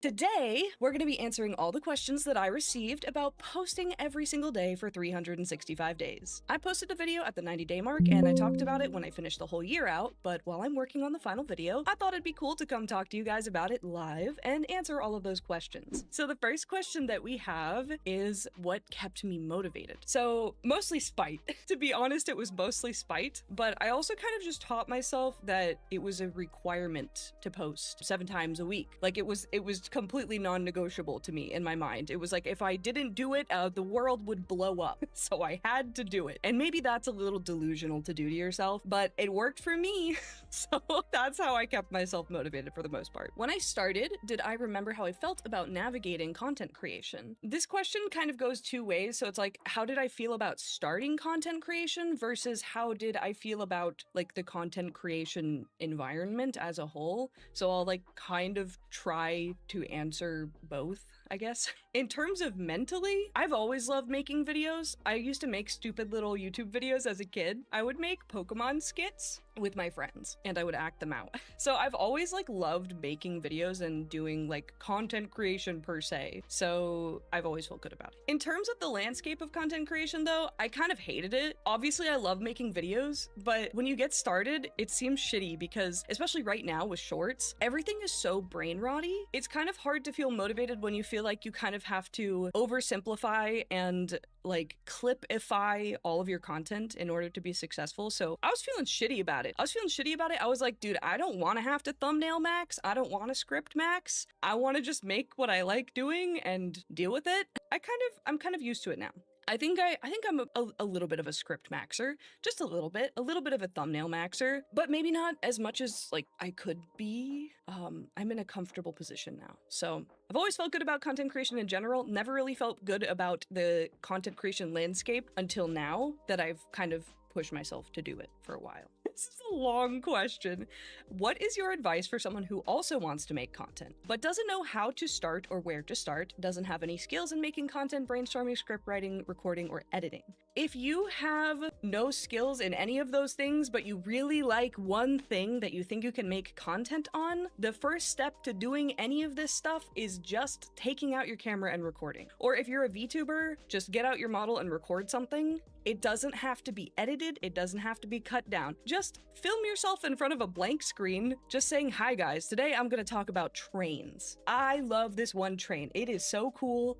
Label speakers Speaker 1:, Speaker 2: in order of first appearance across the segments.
Speaker 1: Today, we're going to be answering all the questions that I received about posting every single day for 365 days. I posted a video at the 90-day mark, and I talked about it when I finished the whole year out, but while I'm working on the final video, I thought it'd be cool to come talk to you guys about it live and answer all of those questions. So the first question that we have is, what kept me motivated? So mostly spite. To be honest, it was mostly spite, but I also kind of just taught myself that it was a requirement to post 7 times a week. Like it was completely non-negotiable to me in my mind. It was like, if I didn't do it, the world would blow up. So I had to do it. And maybe that's a little delusional to do to yourself, but it worked for me. So that's how I kept myself motivated for the most part. When I started, did I remember how I felt about navigating content creation? This question kind of goes 2 ways. So it's like, how did I feel about starting content creation versus how did I feel about like the content creation environment as a whole? So I'll like kind of try to answer both, I guess. In terms of mentally, I've always loved making videos. I used to make stupid little YouTube videos as a kid. I would make Pokemon skits with my friends and I would act them out. So I've always like loved making videos and doing like content creation per se. So I've always felt good about it. In terms of the landscape of content creation though, I kind of hated it. Obviously I love making videos, but when you get started, it seems shitty because especially right now with shorts, everything is so brain rotty. It's kind of hard to feel motivated when you feel like you kind of have to oversimplify and like clipify all of your content in order to be successful. So I was feeling shitty about it. I was like, dude, I don't want to have to thumbnail max. I don't want to script max. I want to just make what I like doing and deal with it. I'm kind of used to it now. I think I'm a little bit of a script maxer, just a little bit of a thumbnail maxer, but maybe not as much as like I could be. I'm in a comfortable position now. So I've always felt good about content creation in general, never really felt good about the content creation landscape until now that I've kind of pushed myself to do it for a while. This is a long question. What is your advice for someone who also wants to make content, but doesn't know how to start or where to start, doesn't have any skills in making content, brainstorming, script writing, recording, or editing? If you have no skills in any of those things, but you really like one thing that you think you can make content on, the first step to doing any of this stuff is just taking out your camera and recording. Or if you're a VTuber, just get out your model and record something. It doesn't have to be edited. It doesn't have to be cut down. Just film yourself in front of a blank screen, just saying, hi guys, today I'm gonna talk about trains. I love this one train. It is so cool.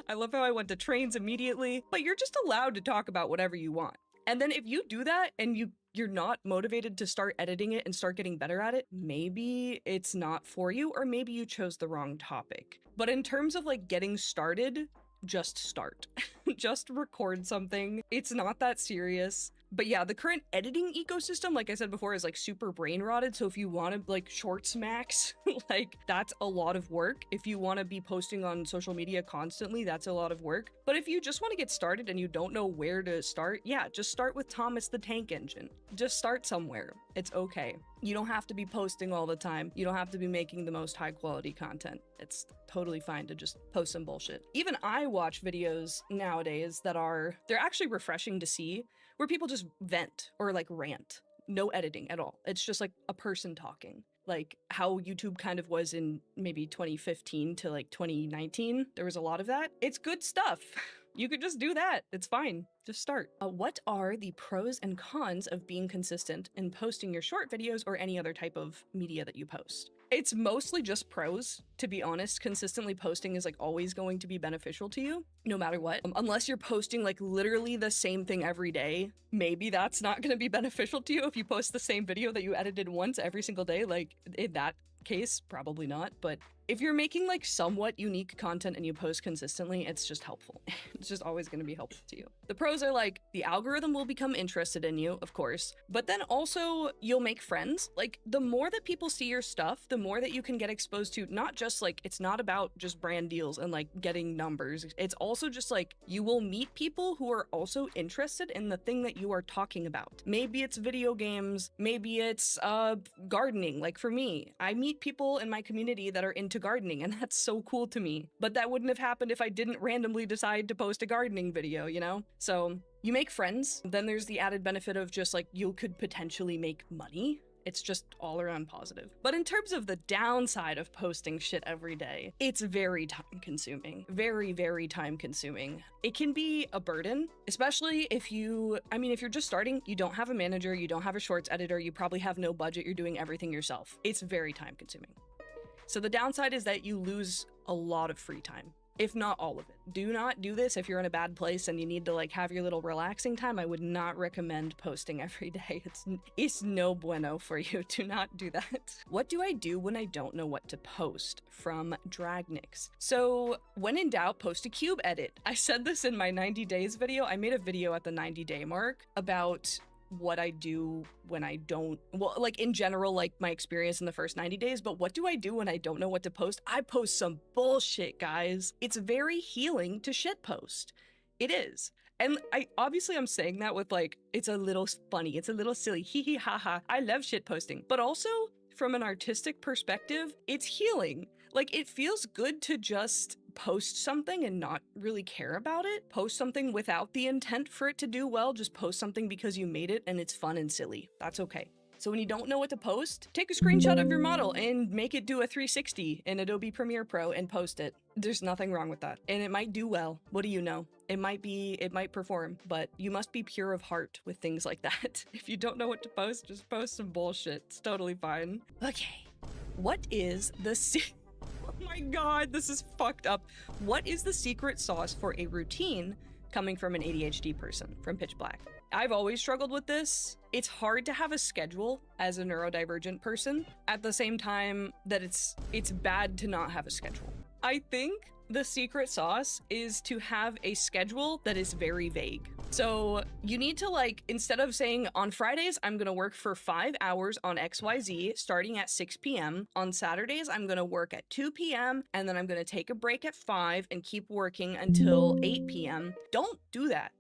Speaker 1: I love how I went to trains immediately, but you're just allowed to talk about whatever you want. And then if you do that and you're not motivated to start editing it and start getting better at it, maybe it's not for you, or maybe you chose the wrong topic. But in terms of like getting started, just start. Just record something. It's not that serious. But yeah, the current editing ecosystem, like I said before, is like super brain rotted. So if you want to like shorts max, like that's a lot of work. If you want to be posting on social media constantly, that's a lot of work. But if you just want to get started and you don't know where to start, yeah, just start with Thomas the Tank Engine. Just start somewhere. It's okay. You don't have to be posting all the time. You don't have to be making the most high quality content. It's totally fine to just post some bullshit. Even I watch videos nowadays that they're actually refreshing to see, where people just vent or like rant. No editing at all. It's just like a person talking. Like how YouTube kind of was in maybe 2015 to like 2019. There was a lot of that. It's good stuff. You could just do that. It's fine. Just start. What are the pros and cons of being consistent in posting your short videos or any other type of media that you post? It's mostly just pros, to be honest. Consistently posting is like always going to be beneficial to you, no matter what. Unless you're posting like literally the same thing every day, maybe that's not going to be beneficial to you if you post the same video that you edited once every single day. Like in that case, probably not. But if you're making like somewhat unique content and you post consistently, it's just helpful. It's just always going to be helpful to you. The pros are like the algorithm will become interested in you, of course, but then also you'll make friends. Like the more that people see your stuff, the more that you can get exposed to, not just like, it's not about just brand deals and like getting numbers. It's also just like you will meet people who are also interested in the thing that you are talking about. Maybe it's video games, maybe it's gardening. Like for me, I meet people in my community that are into gardening, and that's so cool to me. But that wouldn't have happened if I didn't randomly decide to post a gardening video, you know? So you make friends. Then there's the added benefit of just like you could potentially make money. It's just all around positive. But in terms of the downside of posting shit every day, it's very time consuming. Very, very time consuming. It can be a burden, especially if you're just starting, you don't have a manager, you don't have a shorts editor, you probably have no budget, you're doing everything yourself. It's very time consuming. So the downside is that you lose a lot of free time, if not all of it. Do not do this if you're in a bad place and you need to like have your little relaxing time. I would not recommend posting every day. It's no bueno for you. Do not do that. What do I do when I don't know what to post? From Dragnix. So when in doubt, post a cube edit. I said this in my 90 days video. I made a video at the 90-day mark about what I do when I don't, well, like in general, like my experience in the first 90 days, but what do I do when I don't know what to post? I post some bullshit, guys. It's very healing to shit post. It is. And I'm saying that with like, it's a little funny, it's a little silly, hee hee ha ha. I love shit posting, but also from an artistic perspective, it's healing. Like it feels good to just post something and not really care about it. Post something without the intent for it to do well. Just post something because you made it and it's fun and silly. That's okay. So when you don't know what to post, take a screenshot of your model and make it do a 360 in Adobe Premiere Pro and post it. There's nothing wrong with that. And it might do well. What do you know? It might perform, but you must be pure of heart with things like that. If you don't know what to post, just post some bullshit. It's totally fine. Okay. What is the Oh my god, this is fucked up. What is the secret sauce for a routine coming from an ADHD person from Pitch Black? I've always struggled with this. It's hard to have a schedule as a neurodivergent person at the same time that it's bad to not have a schedule. I think the secret sauce is to have a schedule that is very vague. So you need to like, instead of saying on Fridays, I'm gonna work for 5 hours on XYZ starting at 6 p.m. On Saturdays, I'm gonna work at 2 p.m. and then I'm gonna take a break at 5 and keep working until 8 p.m. Don't do that.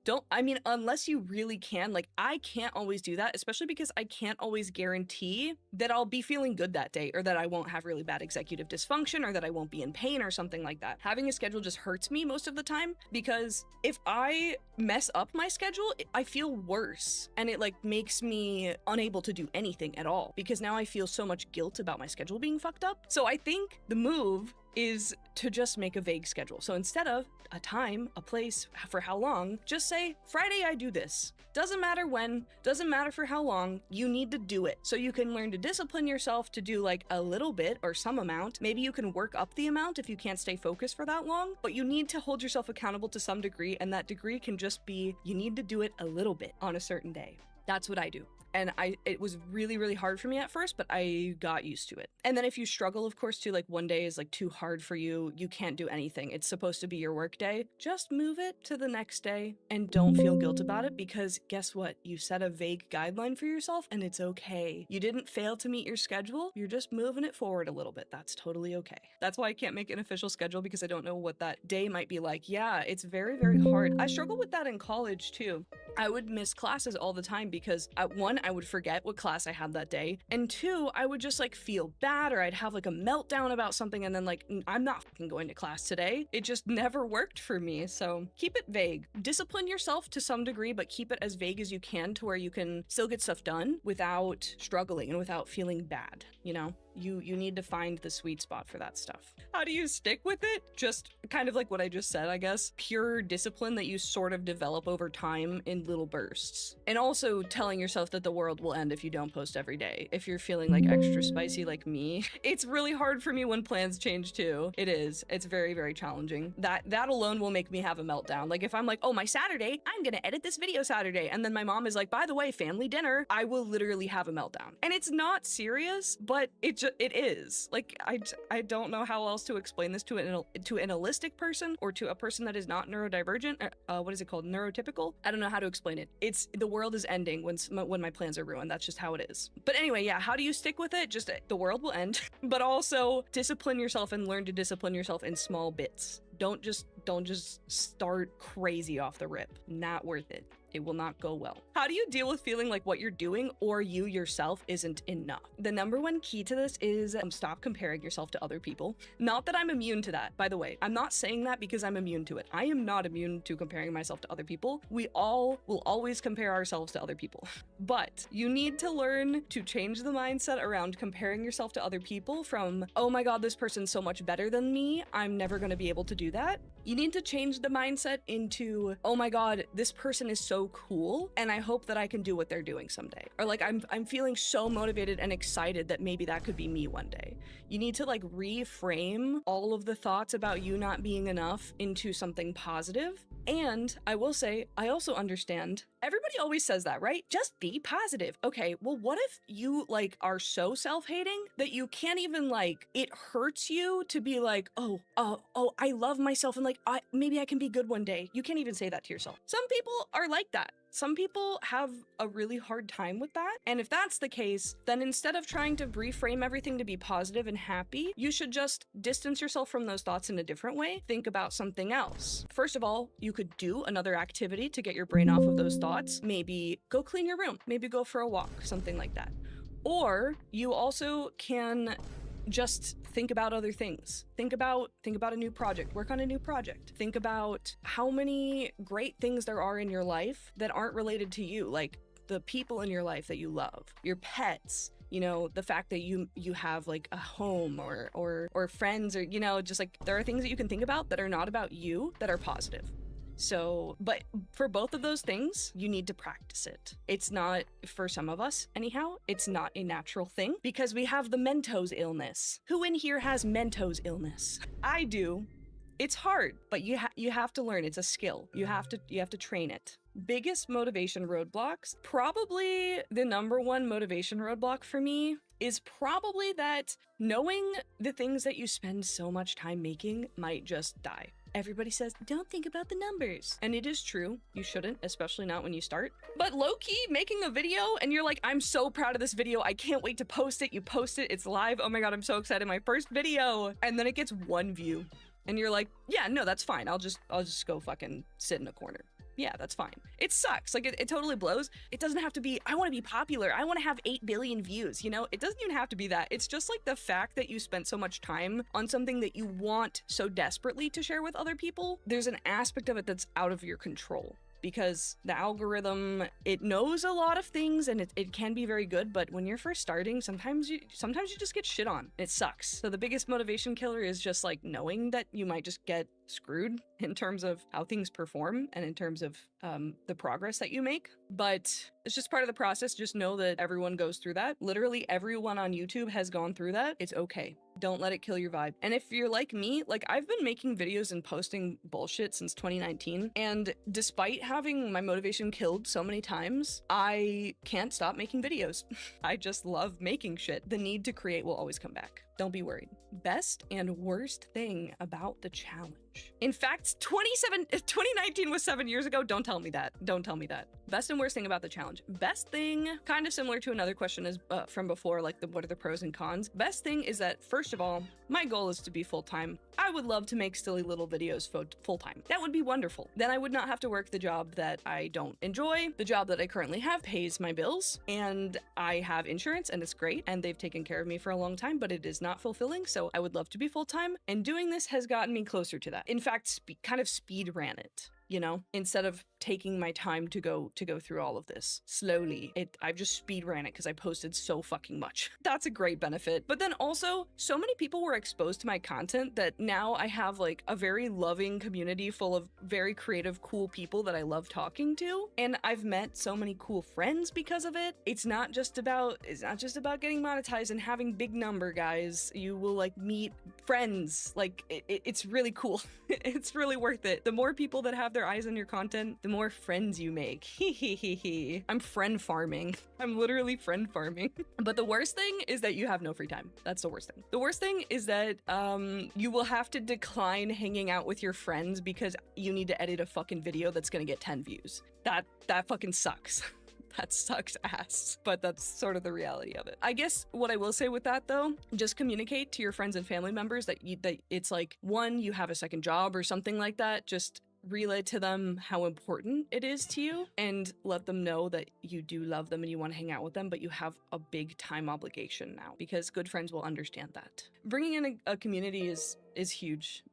Speaker 1: Unless you really can. Like I can't always do that, especially because I can't always guarantee that I'll be feeling good that day or that I won't have really bad executive dysfunction or that I won't be in pain or something like that. Having a schedule just hurts me most of the time because if I mess up my schedule, I feel worse and it like makes me unable to do anything at all because now I feel so much guilt about my schedule being fucked up. So I think the move is to just make a vague schedule. So instead of a time, a place, for how long, just say, Friday I do this. Doesn't matter when, doesn't matter for how long, you need to do it. So you can learn to discipline yourself to do like a little bit or some amount. Maybe you can work up the amount if you can't stay focused for that long, but you need to hold yourself accountable to some degree, and that degree can just be, you need to do it a little bit on a certain day. That's what I do. And it was really, really hard for me at first, but I got used to it. And then if you struggle, of course, too, like one day is like too hard for you, you can't do anything. It's supposed to be your work day. Just move it to the next day and don't feel guilt about it because guess what? You set a vague guideline for yourself and it's okay. You didn't fail to meet your schedule. You're just moving it forward a little bit. That's totally okay. That's why I can't make an official schedule because I don't know what that day might be like. Yeah, it's very, very hard. I struggled with that in college too. I would miss classes all the time because one, I would forget what class I had that day, and two, I would just like feel bad or I'd have like a meltdown about something and then like, I'm not fucking going to class today. It just never worked for me. So keep it vague. Discipline yourself to some degree, but keep it as vague as you can to where you can still get stuff done without struggling and without feeling bad, you know? You need to find the sweet spot for that stuff. How do you stick with it? Just kind of like what I just said, I guess. Pure discipline that you sort of develop over time in little bursts. And also telling yourself that the world will end if you don't post every day. If you're feeling like extra spicy like me, it's really hard for me when plans change too. It is. It's very, very challenging. That alone will make me have a meltdown. Like if I'm like, oh, my Saturday, I'm gonna edit this video Saturday. And then my mom is like, by the way, family dinner, I will literally have a meltdown. And it's not serious, but it just it is. Like, I don't know how else to explain this to an allistic person or to a person that is not neurodivergent. What is it called? Neurotypical? I don't know how to explain it. It's the world is ending when my plans are ruined. That's just how it is. But anyway, yeah, how do you stick with it? Just the world will end, but also discipline yourself and learn to discipline yourself in small bits. Don't just start crazy off the rip. Not worth it. It will not go well. How do you deal with feeling like what you're doing or you yourself isn't enough? The number one key to this is stop comparing yourself to other people. Not that I'm immune to that, by the way. I'm not saying that because I'm immune to it. I am not immune to comparing myself to other people. We all will always compare ourselves to other people. But you need to learn to change the mindset around comparing yourself to other people from, oh my God, this person's so much better than me, I'm never gonna be able to do that. You need to change the mindset into, oh my God, this person is so cool and I hope that I can do what they're doing someday. Or like, I'm feeling so motivated and excited that maybe that could be me one day. You need to like reframe all of the thoughts about you not being enough into something positive. And I will say, I also understand, everybody always says that, right? Just be positive. Okay, well, what if you like are so self-hating that you can't even like, it hurts you to be like, oh, I love myself and like, maybe I can be good one day. You can't even say that to yourself. Some people are like that. Some people have a really hard time with that. And if that's the case, then instead of trying to reframe everything to be positive and happy, you should just distance yourself from those thoughts in a different way. Think about something else. First of all, you could do another activity to get your brain off of those thoughts. Maybe go clean your room, maybe go for a walk, something like that. Or you also can just think about other things. Think about a new project, work on a new project. Think about how many great things there are in your life that aren't related to you, like the people in your life that you love, your pets, you know, the fact that you have like a home or friends, or, you know, just like there are things that you can think about that are not about you that are positive. So, but for both of those things, you need to practice it. It's not, for some of us anyhow, it's not a natural thing because we have the Mentos illness. Who in here has Mentos illness? I do. It's hard, but you have to learn. It's a skill. You have to train it. Biggest motivation roadblocks. Probably the number one motivation roadblock for me is probably that knowing the things that you spend so much time making might just die. Everybody says, don't think about the numbers. And it is true. You shouldn't, especially not when you start. But low-key, making a video and you're like, I'm so proud of this video. I can't wait to post it. You post it, it's live. Oh my God, I'm so excited. My first video. And then it gets 1 view. And you're like, yeah, no, that's fine. I'll just go fucking sit in a corner. Yeah, that's fine. It sucks. Like, it totally blows. It doesn't have to be, I want to be popular. I want to have 8 billion views, you know? It doesn't even have to be that. It's just like the fact that you spent so much time on something that you want so desperately to share with other people. There's an aspect of it that's out of your control. Because the algorithm, it knows a lot of things and it can be very good, but when you're first starting, sometimes you just get shit on. It sucks. So the biggest motivation killer is just like knowing that you might just get screwed in terms of how things perform and in terms of the progress that you make. But it's just part of the process. Just know that everyone goes through that. Literally everyone on YouTube has gone through that. It's okay. Don't let it kill your vibe. And if you're like me, like I've been making videos and posting bullshit since 2019. And despite having my motivation killed so many times, I can't stop making videos. I just love making shit. The need to create will always come back. Don't be worried. Best and worst thing about the challenge. In fact, 2019 was 7 years ago. Don't tell me that. Don't tell me that. Best and worst thing about the challenge. Best thing, kind of similar to another question is from before, like what are the pros and cons? Best thing is that, first of all, my goal is to be full-time. I would love to make silly little videos full-time. That would be wonderful. Then I would not have to work the job that I don't enjoy. The job that I currently have pays my bills, and I have insurance, and it's great, and they've taken care of me for a long time, but it is not fulfilling, so I would love to be full-time, and doing this has gotten me closer to that. In fact, kind of speed ran it. You know, instead of taking my time to go through all of this slowly, I've just speed ran it because I posted so fucking much. That's a great benefit. But then also, so many people were exposed to my content that now I have like a very loving community full of very creative, cool people that I love talking to. And I've met so many cool friends because of it. It's not just about getting monetized and having big number, guys. You will like meet friends. Like, it's really cool. It's really worth it. The more people that have their eyes on your content, the more friends you make. I'm friend farming. I'm literally friend farming. But the worst thing is that you have no free time. That's the worst thing. The worst thing is that you will have to decline hanging out with your friends because you need to edit a fucking video that's gonna get 10 views. That fucking sucks. That sucks ass, but that's sort of the reality of it. I guess what I will say with that though, just communicate to your friends and family members that it's like, one, you have a second job or something like that. Just relay to them how important it is to you and let them know that you do love them and you want to hang out with them, but you have a big time obligation now, because good friends will understand that. Bringing in a community is huge,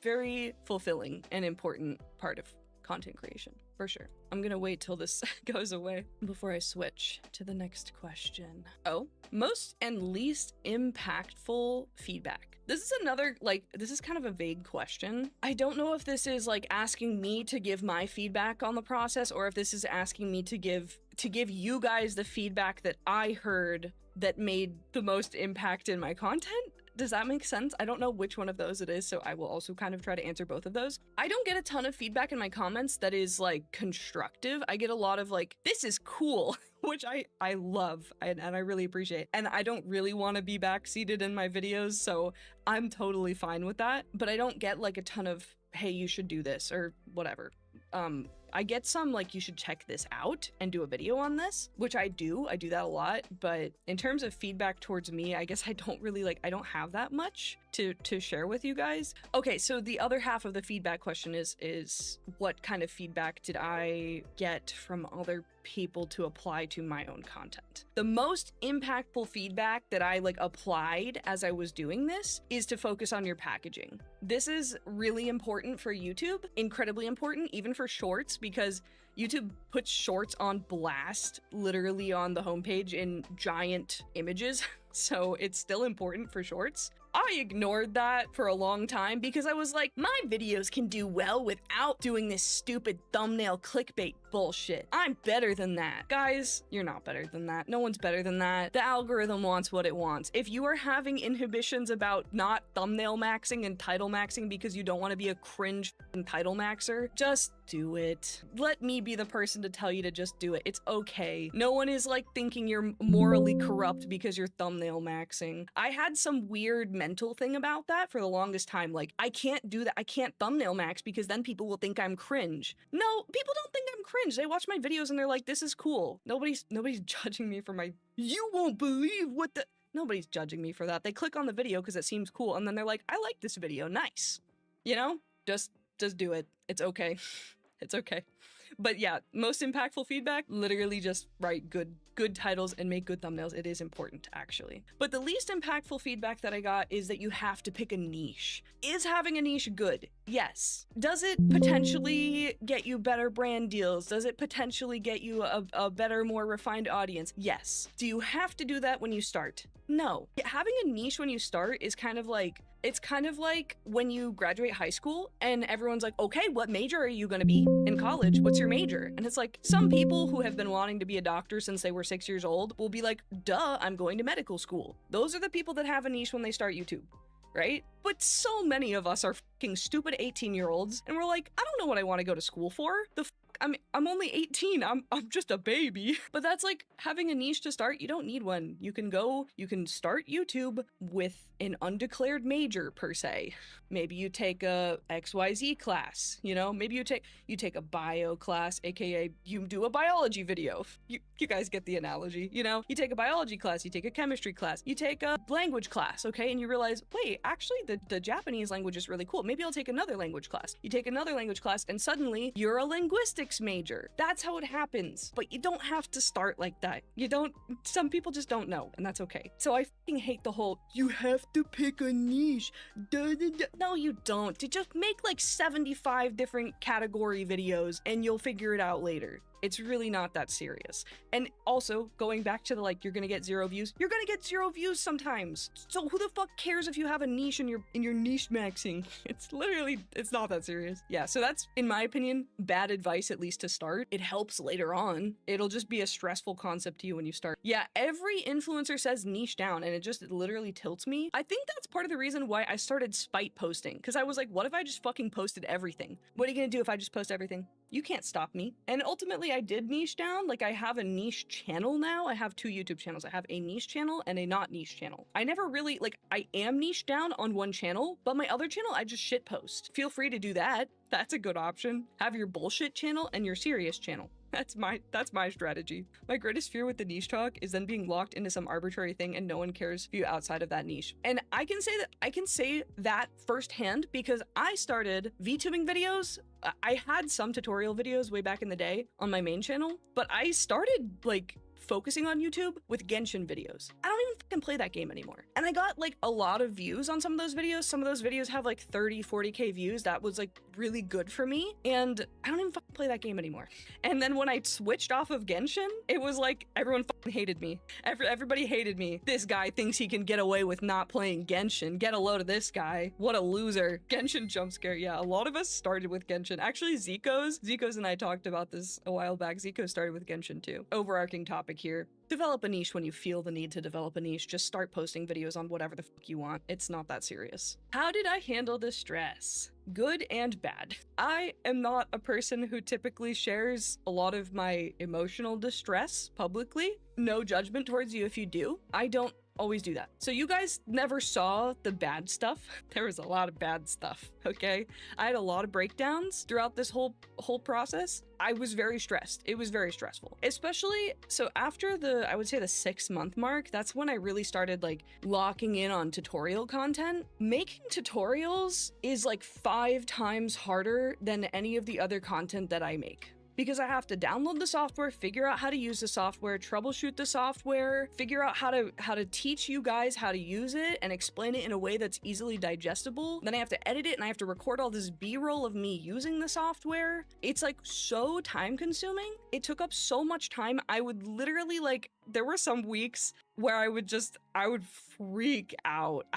Speaker 1: very fulfilling and important part of content creation, for sure. I'm gonna wait till this goes away before I switch to the next question. Oh, most and least impactful feedback. This is another, like, this is kind of a vague question. I don't know if this is like asking me to give my feedback on the process, or if this is asking me to give you guys the feedback that I heard that made the most impact in my content. Does that make sense? I don't know which one of those it is, so I will also kind of try to answer both of those. I don't get a ton of feedback in my comments that is like constructive. I get a lot of like, this is cool, which I love and I really appreciate. And I don't really want to be backseated in my videos, so I'm totally fine with that. But I don't get like a ton of, hey, you should do this or whatever. I get some like, you should check this out and do a video on this, which I do that a lot. But in terms of feedback towards me, I guess I don't really like, I don't have that much to share with you guys. Okay, so the other half of the feedback question is what kind of feedback did I get from other people to apply to my own content? The most impactful feedback that I like applied as I was doing this is to focus on your packaging. This is really important for YouTube, incredibly important, even for shorts, because YouTube puts shorts on blast, literally on the homepage in giant images. So it's still important for shorts. I ignored that for a long time because I was like, my videos can do well without doing this stupid thumbnail clickbait bullshit. I'm better than that. Guys, you're not better than that. No one's better than that. The algorithm wants what it wants. If you are having inhibitions about not thumbnail maxing and title maxing because you don't want to be a cringe title maxer, just do it. Let me be the person to tell you to just do it. It's okay. No one is like thinking you're morally corrupt because you're thumbnail maxing. I had some weird mental thing about that for the longest time. Like, I can't do that. I can't thumbnail max because then people will think I'm cringe. No, people don't think I'm cringe. They watch my videos and they're like, this is cool. Nobody's judging me for my, you won't believe what the, nobody's judging me for that. They click on the video because it seems cool and then they're like, I like this video, nice. You know, just do it. It's okay. It's okay. But yeah, most impactful feedback, literally just write good titles and make good thumbnails. It is important, actually. But the least impactful feedback that I got is that you have to pick a niche. Is having a niche good? Yes. Does it potentially get you better brand deals? Does it potentially get you a better, more refined audience? Yes. Do you have to do that when you start? No. Having a niche when you start is kind of like, it's kind of like when you graduate high school and everyone's like, okay, what major are you gonna be in college? What's your major? And it's like, some people who have been wanting to be a doctor since they were 6 years old will be like, duh, I'm going to medical school. Those are the people that have a niche when they start YouTube, right? But so many of us are fucking stupid 18-year-olds and we're like, I don't know what I want to go to school for. I'm only 18. I'm just a baby. But that's like having a niche to start. You don't need one. You can start YouTube with an undeclared major per se. Maybe you take a XYZ class, you know, maybe you take a bio class, aka you do a biology video. You guys get the analogy, you know? You take a biology class, you take a chemistry class, you take a language class, okay? And you realize, wait, actually the Japanese language is really cool. Maybe I'll take another language class. You take another language class and suddenly you're a linguistics major. That's how it happens. But you don't have to start like that. Some people just don't know, and that's okay. So I fucking hate the whole, you have to pick a niche. No, you don't. Just make like 75 different category videos and you'll figure it out later. It's really not that serious. And also, going back to the like, you're gonna get 0 views, you're gonna get 0 views sometimes. So who the fuck cares if you have a niche and you're niche maxing? It's not that serious. Yeah, so that's, in my opinion, bad advice, at least to start. It helps later on. It'll just be a stressful concept to you when you start. Yeah, every influencer says niche down, and it literally tilts me. I think that's part of the reason why I started spite posting, because I was like, what if I just fucking posted everything? What are you gonna do if I just post everything? You can't stop me. And ultimately I did niche down. Like, I have a niche channel now. I have 2 YouTube channels. I have a niche channel and a not niche channel. I never really, like, I am niche down on one channel, but my other channel, I just shit post. Feel free to do that. That's a good option. Have your bullshit channel and your serious channel. That's my strategy. My greatest fear with the niche talk is then being locked into some arbitrary thing and no one cares for you outside of that niche. And I can say that firsthand because I started VTubing videos. I had some tutorial videos way back in the day on my main channel, but I started like focusing on YouTube with Genshin videos. I don't even fucking play that game anymore. And I got like a lot of views on some of those videos. Some of those videos have like 30, 40K views. That was like really good for me. And I don't even fucking play that game anymore. And then when I switched off of Genshin, it was like everyone fucking hated me. Everybody hated me. This guy thinks he can get away with not playing Genshin. Get a load of this guy. What a loser. Genshin jump scare. Yeah, a lot of us started with Genshin. Actually, Zikos and I talked about this a while back. Zico started with Genshin too. Overarching topic here. Develop a niche when you feel the need to develop a niche. Just start posting videos on whatever the fuck you want. It's not that serious. How did I handle the stress? Good and bad. I am not a person who typically shares a lot of my emotional distress publicly. No judgment towards you if you do. I don't always do that. So you guys never saw the bad stuff. There was a lot of bad stuff, okay? I had a lot of breakdowns throughout this whole process. I was very stressed. It was very stressful. Especially, so after I would say the 6-month mark, that's when I really started like locking in on tutorial content. Making tutorials is like 5 times harder than any of the other content that I make. Because I have to download the software, figure out how to use the software, troubleshoot the software, figure out how to teach you guys how to use it and explain it in a way that's easily digestible. Then I have to edit it and I have to record all this B-roll of me using the software. It's like so time consuming. It took up so much time. I would literally like, there were some weeks where I would freak out.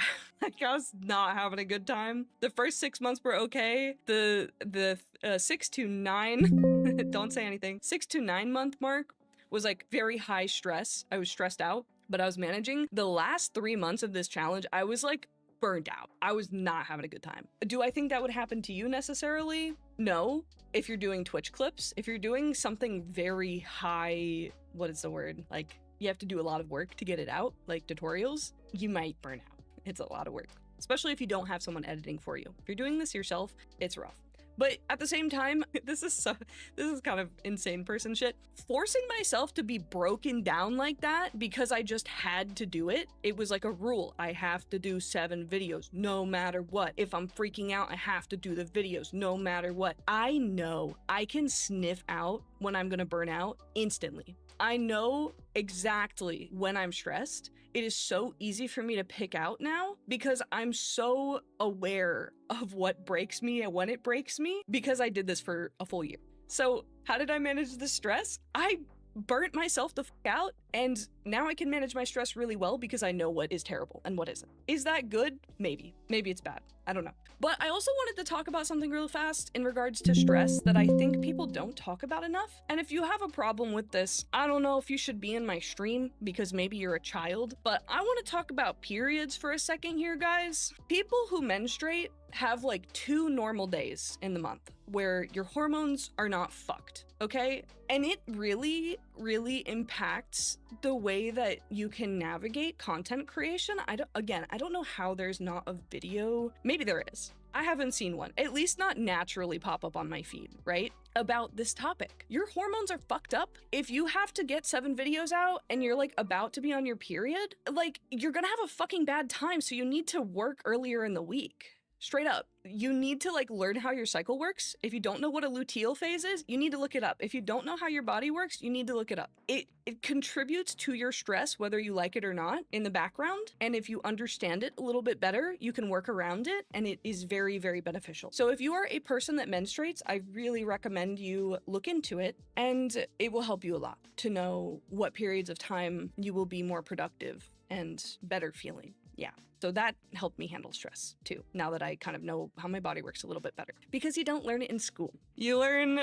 Speaker 1: Like I was not having a good time. The first 6 months were okay. The 6 to 9, don't say anything. 6 to 9 month mark was like very high stress. I was stressed out, but I was managing. The last 3 months of this challenge, I was like burned out. I was not having a good time. Do I think that would happen to you necessarily? No. If you're doing Twitch clips, if you're doing something very high, what is the word? Like you have to do a lot of work to get it out, like tutorials, you might burn out. It's a lot of work, especially if you don't have someone editing for you. If you're doing this yourself, it's rough. But at the same time, this is kind of insane person shit. Forcing myself to be broken down like that because I just had to do it. It was like a rule. I have to do 7 videos no matter what. If I'm freaking out, I have to do the videos no matter what. I know I can sniff out when I'm gonna burn out instantly. I know exactly when I'm stressed. It is so easy for me to pick out now because I'm so aware of what breaks me and when it breaks me because I did this for a full year. So how did I manage the stress? I burnt myself the fuck out, and now I can manage my stress really well because I know what is terrible and what isn't. Is that good? Maybe. Maybe it's bad. I don't know. But I also wanted to talk about something real fast in regards to stress that I think people don't talk about enough. And if you have a problem with this, I don't know if you should be in my stream because maybe you're a child, but I want to talk about periods for a second here, guys. People who menstruate have like 2 normal days in the month where your hormones are not fucked, okay? And it really, really impacts the way that you can navigate content creation. I don't know how there's not a video. Maybe there is. I haven't seen one, at least not naturally pop up on my feed, right? About this topic. Your hormones are fucked up. If you have to get 7 videos out and you're like about to be on your period, like you're gonna have a fucking bad time. So you need to work earlier in the week. Straight up. You need to like learn how your cycle works. If you don't know what a luteal phase is, you need to look it up. If you don't know how your body works, you need to look it up. It contributes to your stress, whether you like it or not, in the background. And if you understand it a little bit better, you can work around it, and it is very, very beneficial. So if you are a person that menstruates, I really recommend you look into it, and it will help you a lot to know what periods of time you will be more productive and better feeling. Yeah. So that helped me handle stress too, now that I kind of know how my body works a little bit better. Because you don't learn it in school. You learn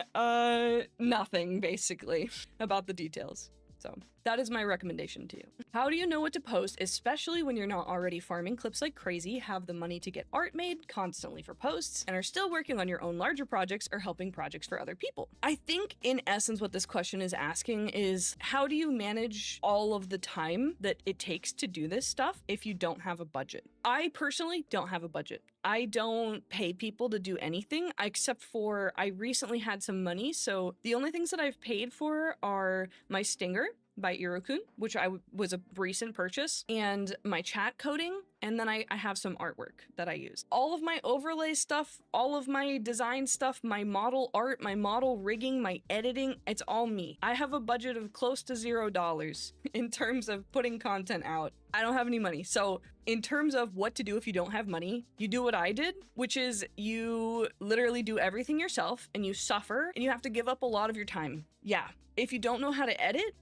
Speaker 1: nothing, basically, about the details. So that is my recommendation to you. How do you know what to post, especially when you're not already farming clips like crazy, have the money to get art made constantly for posts, and are still working on your own larger projects or helping projects for other people? I think in essence what this question is asking is, how do you manage all of the time that it takes to do this stuff if you don't have a budget? I personally don't have a budget. I don't pay people to do anything except for I recently had some money. So the only things that I've paid for are my stinger by Irokun, which was a recent purchase, and my chat coding, and then I have some artwork that I use. All of my overlay stuff, all of my design stuff, my model art, my model rigging, my editing, it's all me. I have a budget of close to $0 in terms of putting content out. I don't have any money. So in terms of what to do if you don't have money, you do what I did, which is you literally do everything yourself, and you suffer, and you have to give up a lot of your time. Yeah. If you don't know how to edit,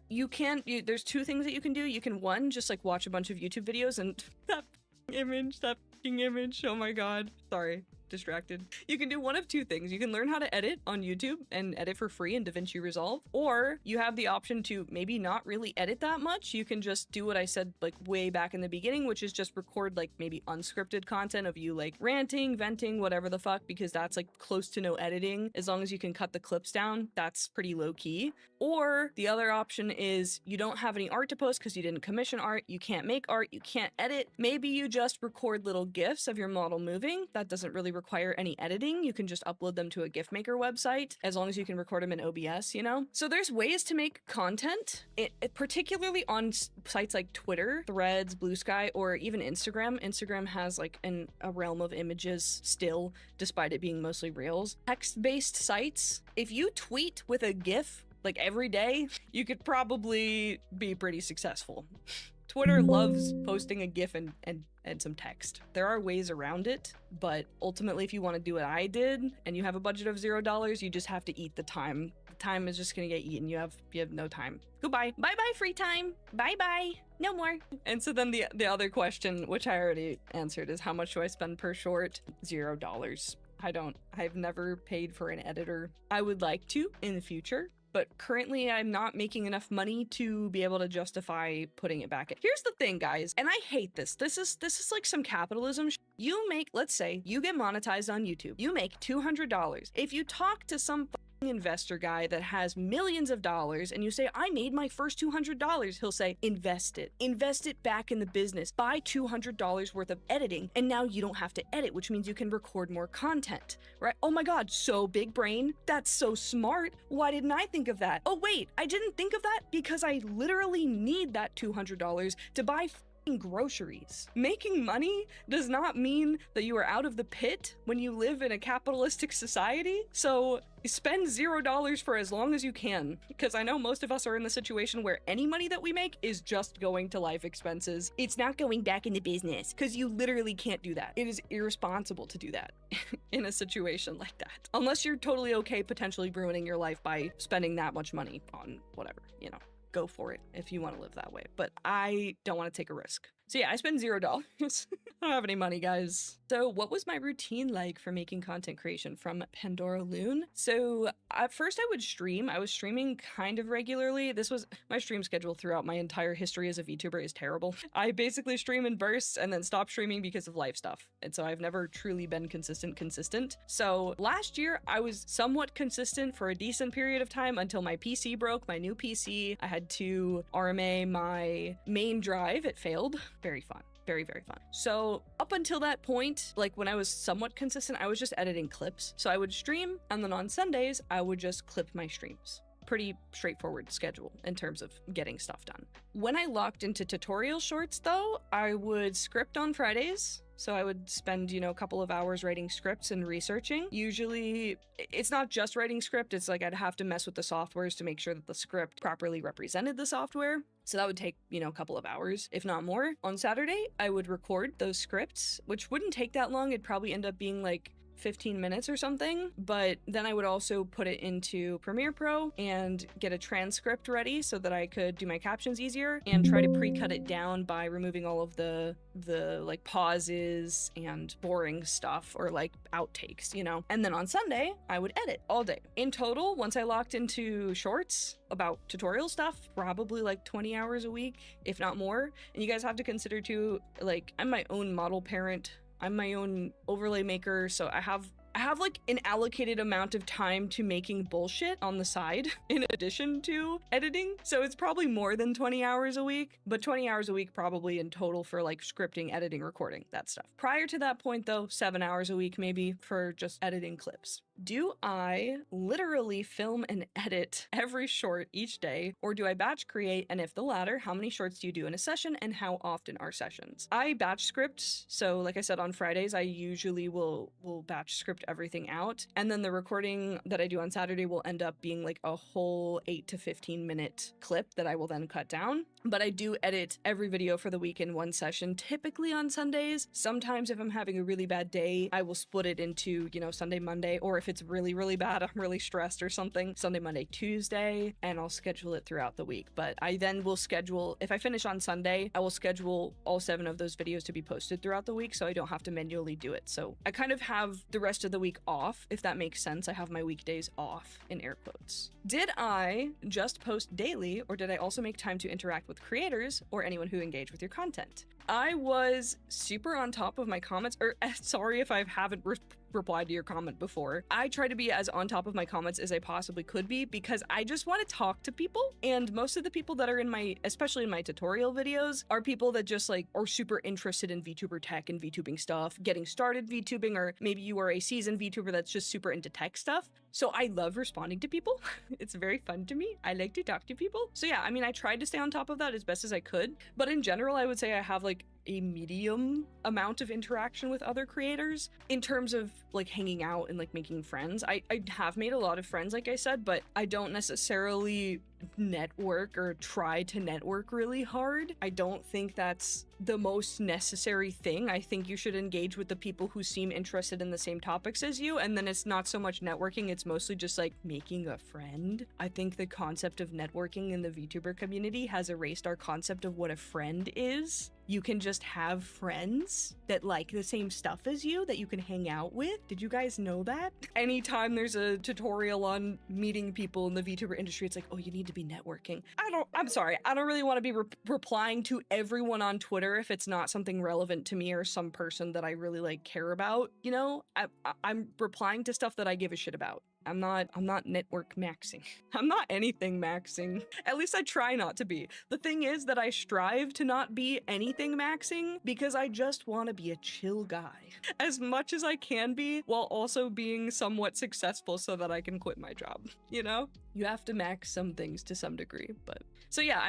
Speaker 1: there's two things that you can do. You can, one, just like watch a bunch of YouTube videos, and that image, oh my god. Sorry, distracted. You can do one of two things. You can learn how to edit on YouTube and edit for free in DaVinci Resolve, or you have the option to maybe not really edit that much. You can just do what I said like way back in the beginning, which is just record like maybe unscripted content of you like ranting, venting, whatever the fuck, because that's like close to no editing. As long as you can cut the clips down, that's pretty low key. Or the other option is you don't have any art to post because you didn't commission art, you can't make art, you can't edit. Maybe you just record little GIFs of your model moving. That doesn't really require any editing. You can just upload them to a GIF maker website, as long as you can record them in OBS, you know? So there's ways to make content, particularly on sites like Twitter, Threads, Blue Sky, or even Instagram. Instagram has like a realm of images still, despite it being mostly reels. Text-based sites, if you tweet with a GIF like every day, you could probably be pretty successful. Twitter loves posting a GIF and some text. There are ways around it, but ultimately if you want to do what I did and you have a budget of $0, you just have to eat the time. The time is just gonna get eaten. You have no time. Goodbye. Bye-bye free time. Bye-bye. No more. And so then the other question, which I already answered, is how much do I spend per short? $0. I've never paid for an editor. I would like to in the future, but currently I'm not making enough money to be able to justify putting it back in. Here's the thing, guys, and I hate this. This is like some capitalism. You make, let's say you get monetized on YouTube. You make $200. If you talk to some investor guy that has millions of dollars and you say, I made my first $200, he'll say, invest it back in the business, buy $200 worth of editing, and now you don't have to edit, which means you can record more content, right? Oh my god, so big brain, that's so smart. Why didn't I think of that? Oh wait, I didn't think of that because I literally need that $200 to buy groceries. Making money does not mean that you are out of the pit when you live in a capitalistic society. So spend $0 for as long as you can, because I know most of us are in the situation where any money that we make is just going to life expenses. It's not going back into business, because you literally can't do that. It is irresponsible to do that in a situation like that, unless you're totally okay potentially ruining your life by spending that much money on whatever, you know. Go for it if you want to live that way, but I don't want to take a risk. So yeah, I spend $0. I don't have any money, guys. So what was my routine like for making content creation? From Pandora Loon. So at first I would stream. I was streaming kind of regularly. This was my stream schedule throughout my entire history as a VTuber is terrible. I basically stream in bursts and then stop streaming because of life stuff. And so I've never truly been consistent. So last year I was somewhat consistent for a decent period of time until my PC broke, my new PC. I had to RMA my main drive. It failed. Very fun. Very, very fun. So up until that point, like when I was somewhat consistent, I was just editing clips. So I would stream, and then on Sundays, I would just clip my streams. Pretty straightforward schedule in terms of getting stuff done. When I locked into tutorial shorts though, I would script on Fridays, So I would spend, a couple of hours writing scripts and researching. Usually it's not just writing script, it's like I'd have to mess with the softwares to make sure that the script properly represented the software. So that would take, a couple of hours, if not more. On Saturday, I would record those scripts, which wouldn't take that long. It'd probably end up being like 15 minutes or something, but then I would also put it into Premiere Pro and get a transcript ready so that I could do my captions easier and try to pre-cut it down by removing all of the like pauses and boring stuff or like outtakes, And then on Sunday, I would edit all day. In total, once I locked into shorts about tutorial stuff, probably like 20 hours a week, if not more. And you guys have to consider too, like I'm my own model parent. I'm my own overlay maker, so I have like an allocated amount of time to making bullshit on the side in addition to editing. So it's probably more than 20 hours a week, but 20 hours a week probably in total for like scripting, editing, recording, that stuff. Prior to that point though, 7 hours a week maybe for just editing clips. Do I literally film and edit every short each day, or do I batch create? And if the latter, how many shorts do you do in a session and how often are sessions? I batch script. So like I said, on Fridays, I usually will batch script everything out. And then the recording that I do on Saturday will end up being like a whole 8 to 15 minute clip that I will then cut down. But I do edit every video for the week in one session, typically on Sundays. Sometimes if I'm having a really bad day, I will split it into, Sunday, Monday, or if it's really, really bad, I'm really stressed or something, Sunday, Monday, Tuesday, and I'll schedule it throughout the week. But I then will schedule, if I finish on Sunday, I will schedule all 7 of those videos to be posted throughout the week so I don't have to manually do it. So I kind of have the rest of the week off, if that makes sense. I have my weekdays off, in air quotes. Did I just post daily, or did I also make time to interact with creators or anyone who engage with your content? I was super on top of my comments, or sorry if I haven't replied to your comment before. I try to be as on top of my comments as I possibly could be because I just want to talk to people. And most of the people that are especially in my tutorial videos, are people that just like are super interested in VTuber tech and VTubing stuff, getting started VTubing, or maybe you are a seasoned VTuber that's just super into tech stuff. So I love responding to people. It's very fun to me. I like to talk to people. So yeah, I tried to stay on top of that as best as I could. But in general, I would say I have like a medium amount of interaction with other creators in terms of like hanging out and like making friends. I have made a lot of friends, like I said, but I don't necessarily network or try to network really hard. I don't think that's the most necessary thing. I think you should engage with the people who seem interested in the same topics as you, and then it's not so much networking, it's mostly just like making a friend. I think the concept of networking in the VTuber community has erased our concept of what a friend is. You can just have friends that like the same stuff as you that you can hang out with. Did you guys know that? Anytime there's a tutorial on meeting people in the VTuber industry, it's like, oh, you need to be networking. I'm sorry. I don't really want to be replying to everyone on Twitter if it's not something relevant to me or some person that I really like care about. I'm replying to stuff that I give a shit about. I'm not network maxing. I'm not anything maxing. At least I try not to be. The thing is that I strive to not be anything maxing because I just want to be a chill guy as much as I can be while also being somewhat successful so that I can quit my job. You have to max some things to some degree, but so yeah,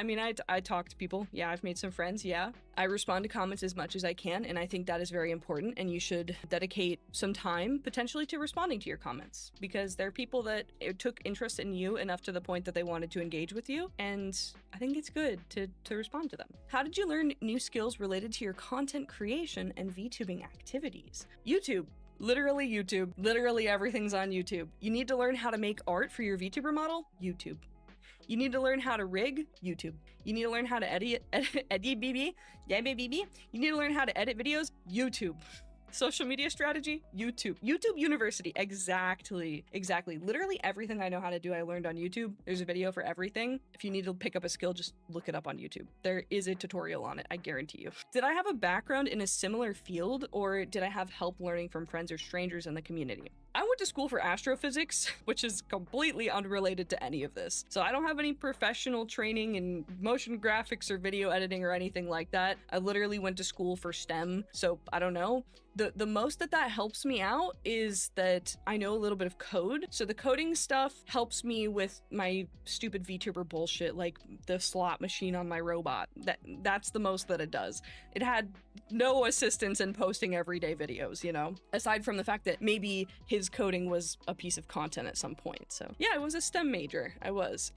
Speaker 1: I talk to people. Yeah, I've made some friends. Yeah, I respond to comments as much as I can, and I think that is very important, and you should dedicate some time potentially to responding to your comments because they're people that took interest in you enough to the point that they wanted to engage with you, and I think it's good to respond to them. How did you learn new skills related to your content creation and VTubing activities? YouTube. Literally YouTube. Literally everything's on YouTube. You need to learn how to make art for your VTuber model? YouTube. You need to learn how to rig? YouTube. You need to learn how to edit BB? Yeah, baby. You need to learn how to edit videos? YouTube. Social media strategy? YouTube. YouTube University. Exactly. Literally everything I know how to do, I learned on YouTube. There's a video for everything. If you need to pick up a skill, just look it up on YouTube. There is a tutorial on it, I guarantee you. Did I have a background in a similar field, or did I have help learning from friends or strangers in the community? I went to school for astrophysics, which is completely unrelated to any of this. So I don't have any professional training in motion graphics or video editing or anything like that. I literally went to school for STEM, so I don't know. The most that helps me out is that I know a little bit of code. So the coding stuff helps me with my stupid VTuber bullshit, like the slot machine on my robot. That's the most that it does. It had no assistance in posting everyday videos, you know, aside from the fact that maybe his coding was a piece of content at some point. So yeah, I was a STEM major. It was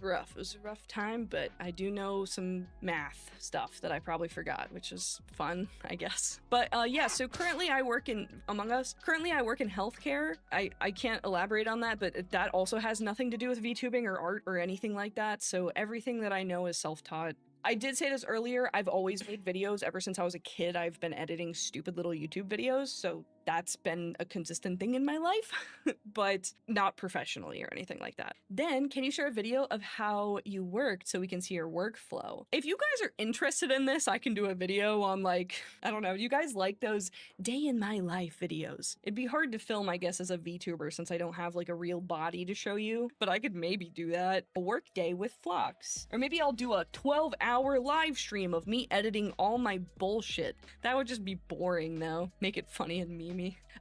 Speaker 1: rough. It was a rough time, but I do know some math stuff that I probably forgot, which is fun, I guess. But yeah, so currently I work in healthcare. I can't elaborate on that, but that also has nothing to do with VTubing or art or anything like that. So everything that I know is self-taught. I did say this earlier, I've always made videos ever since I was a kid. I've been editing stupid little YouTube videos, so that's been a consistent thing in my life, but not professionally or anything like that. Then, can you share a video of how you worked so we can see your workflow? If you guys are interested in this, I can do a video on, like, I don't know, do you guys like those day in my life videos? It'd be hard to film, I guess, as a VTuber since I don't have like a real body to show you, but I could maybe do that. A work day with Flux. Or maybe I'll do a 12-hour live stream of me editing all my bullshit. That would just be boring though. Make it funny and memey.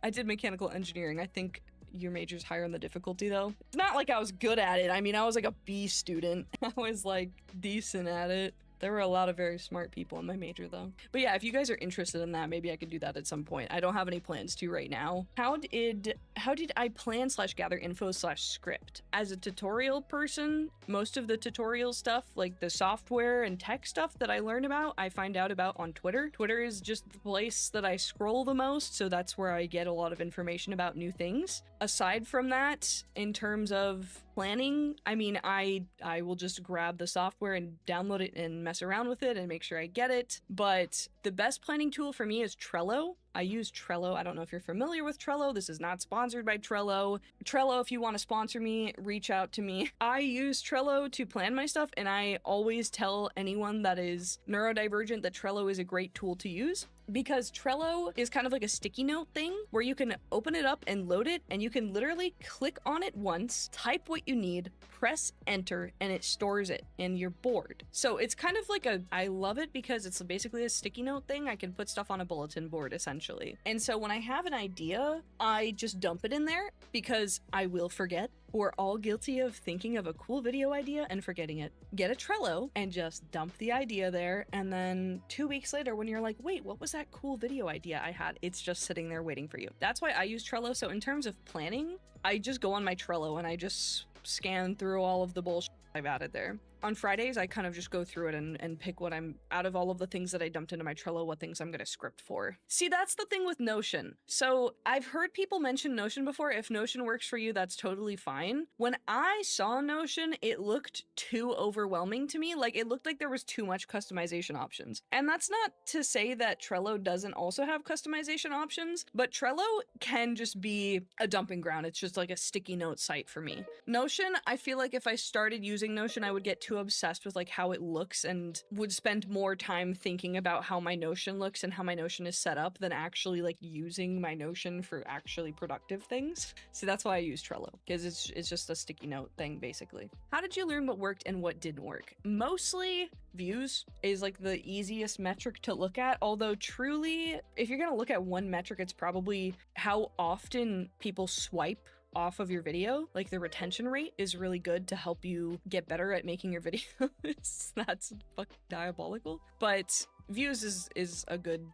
Speaker 1: I did mechanical engineering. I think your major's higher on the difficulty though. It's not like I was good at it. I mean, I was like a B student. I was like decent at it. There were a lot of very smart people in my major though. But yeah, if you guys are interested in that, maybe I could do that at some point. I don't have any plans to right now. How did I plan / gather info / script? As a tutorial person, most of the tutorial stuff, like the software and tech stuff that I learn about, I find out about on Twitter. Twitter is just the place that I scroll the most, so that's where I get a lot of information about new things. Aside from that, in terms of planning, I mean, I will just grab the software and download it and mess around with it and make sure I get it. But the best planning tool for me is Trello. I use Trello. I don't know if you're familiar with Trello. This is not sponsored by Trello. Trello, if you want to sponsor me, reach out to me. I use Trello to plan my stuff, and I always tell anyone that is neurodivergent that Trello is a great tool to use, because Trello is kind of like a sticky note thing where you can open it up and load it, and you can literally click on it once, type what you need, press enter, and it stores it in your board. So it's kind of like I love it because it's basically a sticky note thing. I can put stuff on a bulletin board essentially. And so when I have an idea, I just dump it in there because I will forget. We're all guilty of thinking of a cool video idea and forgetting it. Get a Trello and just dump the idea there, and then 2 weeks later when you're like, wait, what was that cool video idea I had? It's just sitting there waiting for you. That's why I use Trello. So in terms of planning, I just go on my Trello and I just scan through all of the bullshit I've added there. On Fridays, I kind of just go through it and pick what I'm, out of all of the things that I dumped into my Trello, what things I'm going to script for. See, that's the thing with Notion. So I've heard people mention Notion before. If Notion works for you, that's totally fine. When I saw Notion, it looked too overwhelming to me. Like, it looked like there was too much customization options. And that's not to say that Trello doesn't also have customization options, but Trello can just be a dumping ground. It's just like a sticky note site for me. Notion, I feel like if I started using Notion, I would get too obsessed with like how it looks and would spend more time thinking about how my Notion looks and how my Notion is set up than actually like using my Notion for actually productive things. So that's why I use Trello, because it's just a sticky note thing basically. How did you learn what worked and what didn't work? Mostly views is like the easiest metric to look at, although truly, if you're gonna look at one metric, it's probably how often people swipe off of your video. Like, the retention rate is really good to help you get better at making your videos. That's fucking diabolical. But views is a good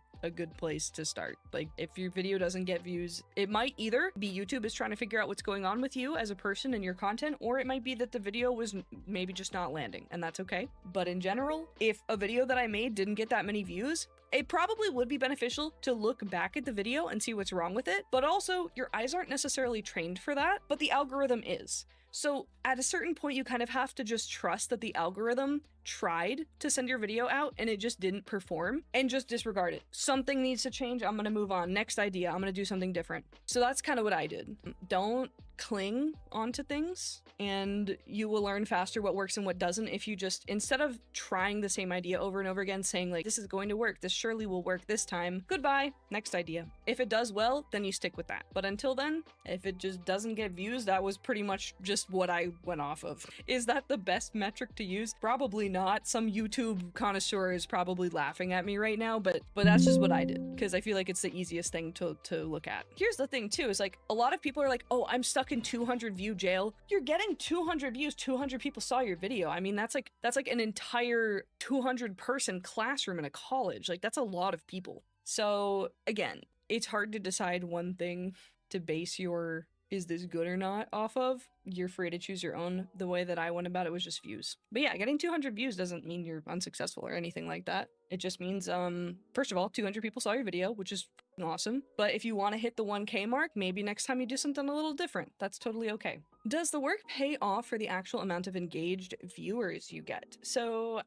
Speaker 1: place to start. Like, if your video doesn't get views, it might either be YouTube is trying to figure out what's going on with you as a person and your content, or it might be that the video was maybe just not landing, and that's okay. But in general, if a video that I made didn't get that many views, it probably would be beneficial to look back at the video and see what's wrong with it, but also your eyes aren't necessarily trained for that, but the algorithm is. So at a certain point, you kind of have to just trust that the algorithm tried to send your video out and it just didn't perform, and just disregard it. Something needs to change. I'm going to move on. Next idea. I'm going to do something different. So that's kind of what I did. Don't cling onto things, and you will learn faster what works and what doesn't if you just, instead of trying the same idea over and over again, saying like, this is going to work, this surely will work this time, goodbye, next idea. If it does well, then you stick with that. But until then, if it just doesn't get views, that was pretty much just what I went off of. Is that the best metric to use? Probably not. Some YouTube connoisseur is probably laughing at me right now, but that's just what I did, because I feel like it's the easiest thing to look at. Here's the thing too, is like, a lot of people are like, oh, I'm stuck in 200 view jail. You're getting 200 views, 200 people saw your video. I mean, that's like an entire 200 person classroom in a college. Like, that's a lot of people. So again, it's hard to decide one thing to base your is this good or not off of. You're free to choose your own. The way that I went about it was just views. But yeah, getting 200 views doesn't mean you're unsuccessful or anything like that. It just means, first of all, 200 people saw your video, which is awesome. But if you want to hit the 1K mark, maybe next time you do something a little different. That's totally okay. Does the work pay off for the actual amount of engaged viewers you get? So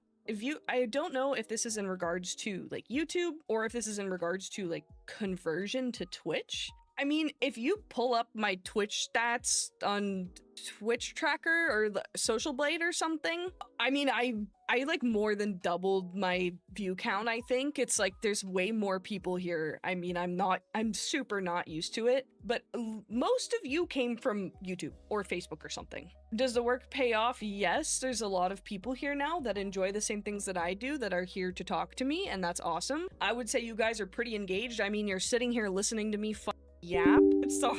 Speaker 1: I don't know if this is in regards to like YouTube or if this is in regards to like conversion to Twitch. I mean, if you pull up my Twitch stats on Twitch Tracker or the Social Blade or something, I mean, I like more than doubled my view count, I think. It's like there's way more people here. I mean, I'm super not used to it, but most of you came from YouTube or Facebook or something. Does the work pay off? Yes, there's a lot of people here now that enjoy the same things that I do that are here to talk to me, and that's awesome. I would say you guys are pretty engaged. I mean, you're sitting here listening to me yap, so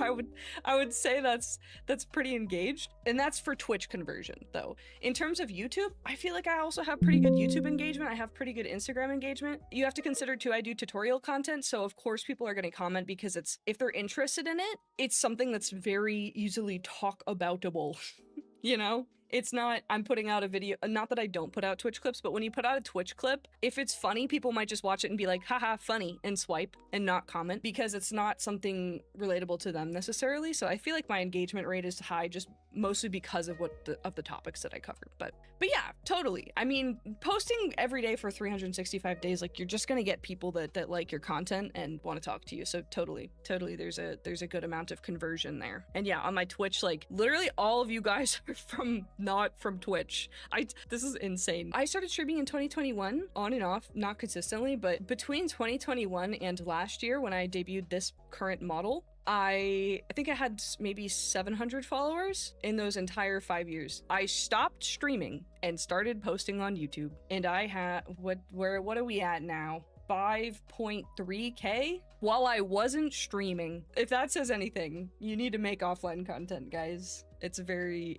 Speaker 1: I would say that's pretty engaged, and that's for Twitch conversion though. In terms of YouTube, I feel like I also have pretty good YouTube engagement. I have pretty good Instagram engagement. You have to consider too, I do tutorial content, so of course people are going to comment because if they're interested in it, it's something that's very easily talk aboutable. You know? It's not, I'm putting out a video, not that I don't put out Twitch clips, but when you put out a Twitch clip, if it's funny, people might just watch it and be like, haha, funny, and swipe and not comment because it's not something relatable to them necessarily. So I feel like my engagement rate is high just mostly because of the topics that I covered. But yeah, totally. I mean, posting every day for 365 days, like you're just gonna get people that like your content and want to talk to you. So totally there's a good amount of conversion there. And yeah, on my Twitch, like literally all of you guys are not from Twitch. This is insane. I started streaming in 2021 on and off, not consistently, but between 2021 and last year when I debuted this current model, I think I had maybe 700 followers in those entire 5 years. I stopped streaming and started posting on YouTube, and I had what are we at now? 5.3K while I wasn't streaming. If that says anything, you need to make offline content, guys. It's very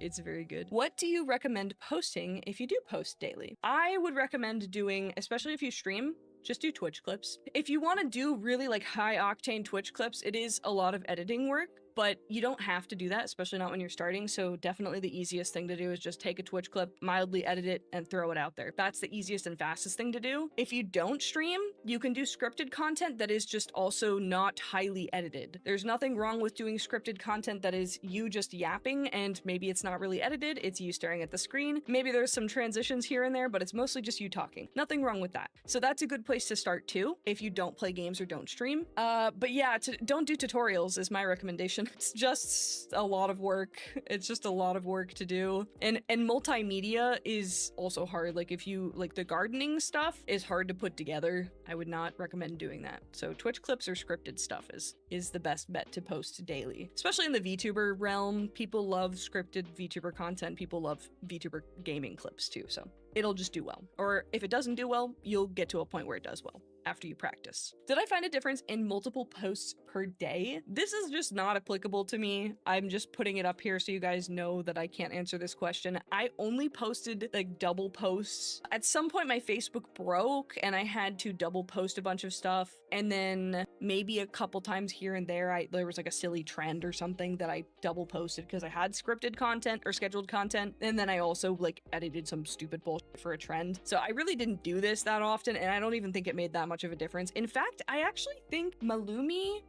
Speaker 1: good. What do you recommend posting if you do post daily? I would recommend doing, especially if you stream, just do Twitch clips. If you want to do really like high octane Twitch clips, it is a lot of editing work, but you don't have to do that, especially not when you're starting. So definitely the easiest thing to do is just take a Twitch clip, mildly edit it, and throw it out there. That's the easiest and fastest thing to do. If you don't stream, you can do scripted content that is just also not highly edited. There's nothing wrong with doing scripted content that is you just yapping, and maybe it's not really edited, it's you staring at the screen. Maybe there's some transitions here and there, but it's mostly just you talking. Nothing wrong with that. So that's a good place to start too, if you don't play games or don't stream. But yeah, don't do tutorials is my recommendation. It's just a lot of work. It's just a lot of work to do. And multimedia is also hard. Like if you like the gardening stuff is hard to put together. I would not recommend doing that. So Twitch clips or scripted stuff is the best bet to post daily. Especially in the VTuber realm, people love scripted VTuber content. People love VTuber gaming clips too. So it'll just do well. Or if it doesn't do well, you'll get to a point where it does well after you practice. Did I find a difference in multiple posts per day? This is just not applicable to me. I'm just putting it up here so you guys know that I can't answer this question. I only posted like double posts. At some point my Facebook broke and I had to double post a bunch of stuff. And then maybe a couple times here and there, there was like a silly trend or something that I double posted because I had scripted content or scheduled content. And then I also like edited some stupid bullshit for a trend. So I really didn't do this that often. And I don't even think it made that much of a difference. In fact, I actually think Malumi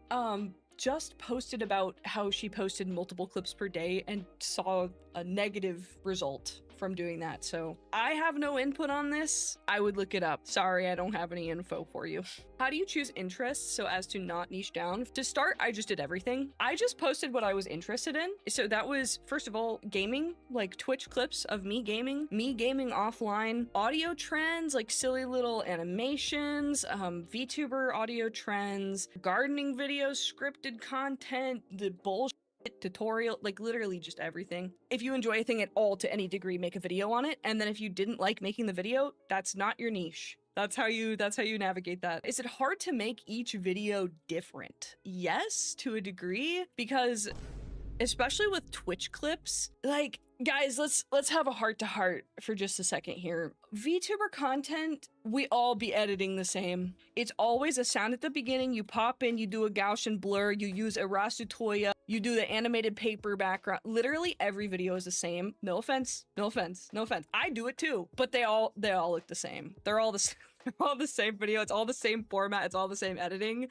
Speaker 1: just posted about how she posted multiple clips per day and saw a negative result from doing that. So I have no input on this. I would look it up. Sorry, I don't have any info for you. How do you choose interests so as to not niche down? To start, I just did everything. I just posted what I was interested in. So that was, first of all, gaming, like Twitch clips of me gaming offline, audio trends, like silly little animations, VTuber audio trends, gardening videos, scripted content, the bullshit tutorial, like literally just everything. If you enjoy a thing at all to any degree, make a video on it. And then if you didn't like making the video, that's not your niche. That's how you navigate that. Is it hard to make each video different? Yes, to a degree, because especially with Twitch clips, like, guys, let's have a heart-to-heart for just a second here. VTuber content, we all be editing the same. It's always a sound at the beginning, you pop in, you do a Gaussian blur, you use a Rasutoya, you do the animated paper background. Literally every video is the same. No offense, no offense, no offense. I do it too, but they all look the same. They're all the same video, it's all the same format, it's all the same editing.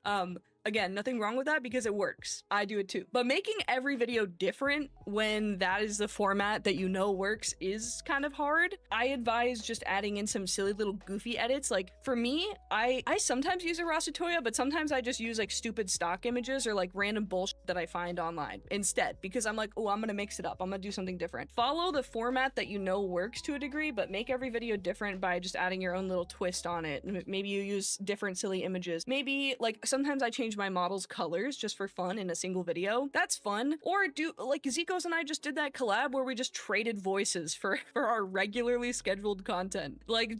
Speaker 1: Again, nothing wrong with that because it works. I do it too. But making every video different when that is the format that you know works is kind of hard. I advise just adding in some silly little goofy edits. Like for me, I sometimes use a Rasutoya, but sometimes I just use like stupid stock images or like random bullshit that I find online instead, because I'm like, oh, I'm gonna mix it up. I'm gonna do something different. Follow the format that you know works to a degree, but make every video different by just adding your own little twist on it. Maybe you use different silly images. Maybe like sometimes I change my models' colors just for fun in a single video. That's fun. Or do like Zikos and I just did that collab where we just traded voices for our regularly scheduled content. Like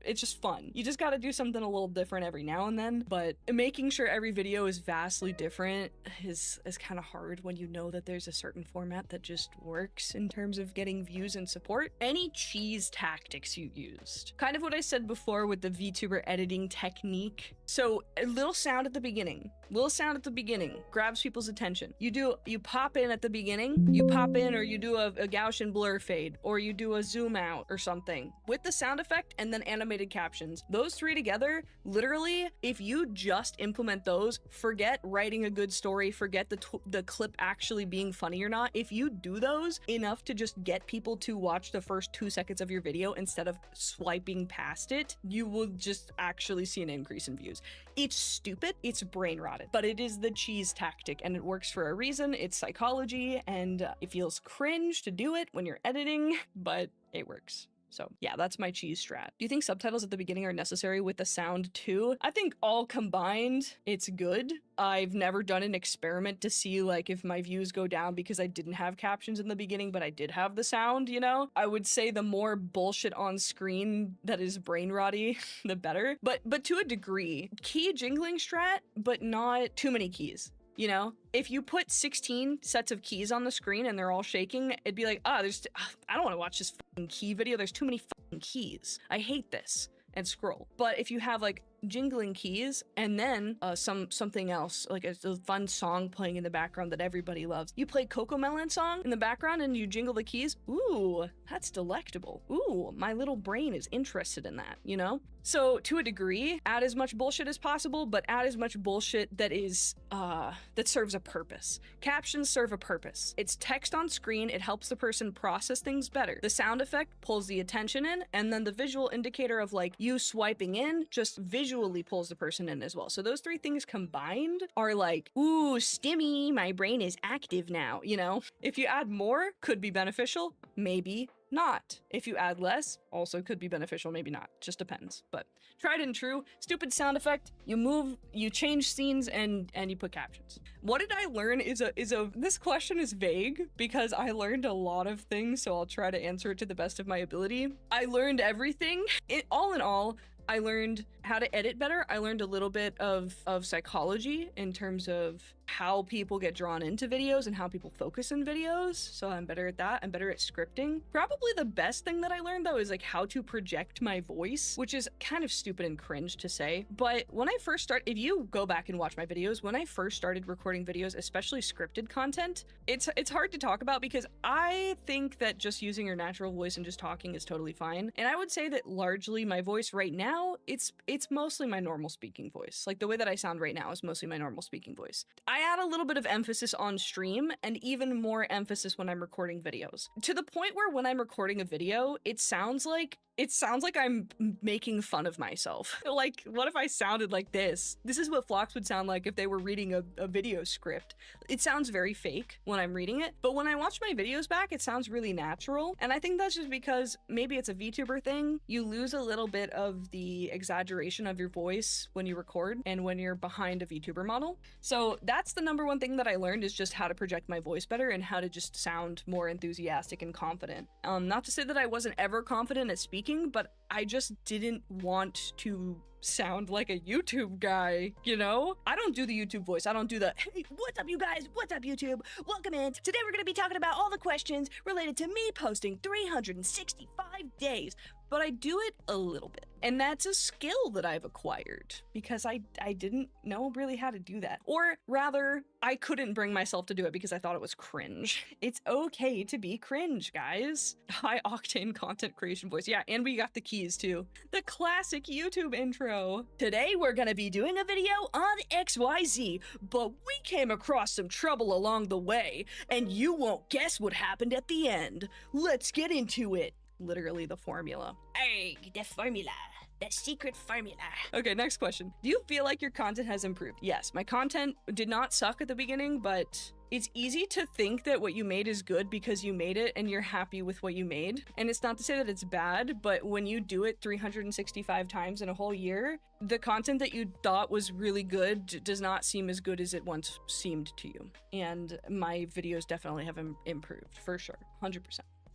Speaker 1: it's just fun. You just gotta do something a little different every now and then, but making sure every video is vastly different is kind of hard when you know that there's a certain format that just works in terms of getting views and support. Any cheese tactics you used. Kind of what I said before with the VTuber editing technique. So a little sound at the beginning grabs people's attention. You pop in at the beginning, or you do a Gaussian blur fade, or you do a zoom out or something with the sound effect and then animated captions. Those three together, literally, if you just implement those, forget writing a good story, forget the clip actually being funny or not. If you do those enough to just get people to watch the first 2 seconds of your video instead of swiping past it, you will just actually see an increase in views. It's stupid, it's brain rotted, but it is the cheese tactic and it works for a reason. It's psychology and it feels cringe to do it when you're editing, but it works. So yeah, that's my cheese strat. Do you think subtitles at the beginning are necessary with the sound too? I think all combined, it's good. I've never done an experiment to see like if my views go down because I didn't have captions in the beginning, but I did have the sound, you know? I would say the more bullshit on screen that is brain rotty, the better. But to a degree, key jingling strat, but not too many keys. You know, if you put 16 sets of keys on the screen and they're all shaking, it'd be like, I don't want to watch this fucking key video. There's too many fucking keys. I hate this. And scroll. But if you have like jingling keys and then something else, like a fun song playing in the background that everybody loves. You play Cocomelon song in the background and you jingle the keys. Ooh, that's delectable. Ooh, my little brain is interested in that, you know? So to a degree, add as much bullshit as possible, but add as much bullshit that is, that serves a purpose. Captions serve a purpose. It's text on screen, it helps the person process things better. The sound effect pulls the attention in, and then the visual indicator of like you swiping in just visually pulls the person in as well. So those three things combined are like, ooh, stimmy, my brain is active now, you know? If you add more, could be beneficial, maybe not. If you add less, also could be beneficial, maybe not. Just depends. But tried and true, stupid sound effect, you move, you change scenes, and you put captions. What did I learn this question is vague because I learned a lot of things, so I'll try to answer it to the best of my ability. I learned everything. All in all, I learned how to edit better. I learned a little bit of psychology in terms of how people get drawn into videos and how people focus in videos. So I'm better at that. I'm better at scripting. Probably the best thing that I learned though is like how to project my voice, which is kind of stupid and cringe to say. But when I first started, if you go back and watch my videos, when I first started recording videos, especially scripted content, it's hard to talk about because I think that just using your natural voice and just talking is totally fine. And I would say that largely my voice right now, it's mostly my normal speaking voice. Like the way that I sound right now is mostly my normal speaking voice. I add a little bit of emphasis on stream and even more emphasis when I'm recording videos. To the point where when I'm recording a video, it sounds like I'm making fun of myself. Like, what if I sounded like this? This is what Phlox would sound like if they were reading a video script. It sounds very fake when I'm reading it, but when I watch my videos back, it sounds really natural. And I think that's just because maybe it's a VTuber thing. You lose a little bit of the exaggeration of your voice when you record and when you're behind a VTuber model. So that's the number one thing that I learned, is just how to project my voice better and how to just sound more enthusiastic and confident. Not to say that I wasn't ever confident at speaking, but I just didn't want to sound like a YouTube guy, you know? I don't do the YouTube voice. I don't do the, hey, what's up, you guys? What's up, YouTube? Welcome in. Today we're going to be talking about all the questions related to me posting 365 days. But I do it a little bit. And that's a skill that I've acquired because I didn't know really how to do that. Or rather, I couldn't bring myself to do it because I thought it was cringe. It's okay to be cringe, guys. High octane content creation voice. Yeah, and we got the keys too. The classic YouTube intro. Today we're gonna be doing a video on XYZ, but we came across some trouble along the way, and you won't guess what happened at the end. Let's get into it. Literally the formula. Hey, the formula. The secret formula. Okay, next question. Do you feel like your content has improved? Yes, my content did not suck at the beginning, but it's easy to think that what you made is good because you made it and you're happy with what you made. And it's not to say that it's bad, but when you do it 365 times in a whole year, the content that you thought was really good does not seem as good as it once seemed to you. And my videos definitely have improved, for sure, 100%.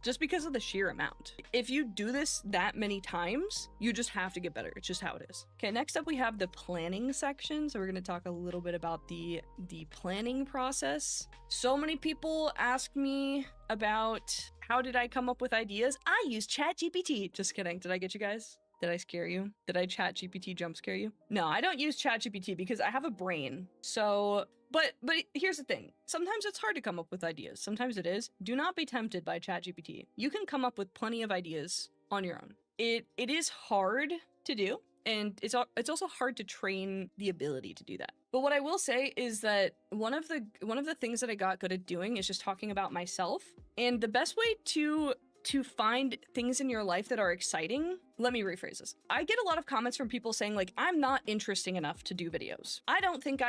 Speaker 1: Just because of the sheer amount. If you do this that many times, you just have to get better. It's just how it is. Okay, next up we have the planning section. So we're gonna talk a little bit about the planning process. So many people ask me about how did I come up with ideas? I use ChatGPT. Just kidding. Did I get you guys? Did I scare you? Did I ChatGPT jump scare you? No, I don't use ChatGPT because I have a brain. So, but here's the thing. Sometimes it's hard to come up with ideas. Sometimes it is. Do not be tempted by ChatGPT. You can come up with plenty of ideas on your own. It is hard to do, and it's also hard to train the ability to do that. But what I will say is that one of the things that I got good at doing is just talking about myself. And the best way to find things in your life that are exciting, let me rephrase this. I get a lot of comments from people saying like, I'm not interesting enough to do videos. I don't think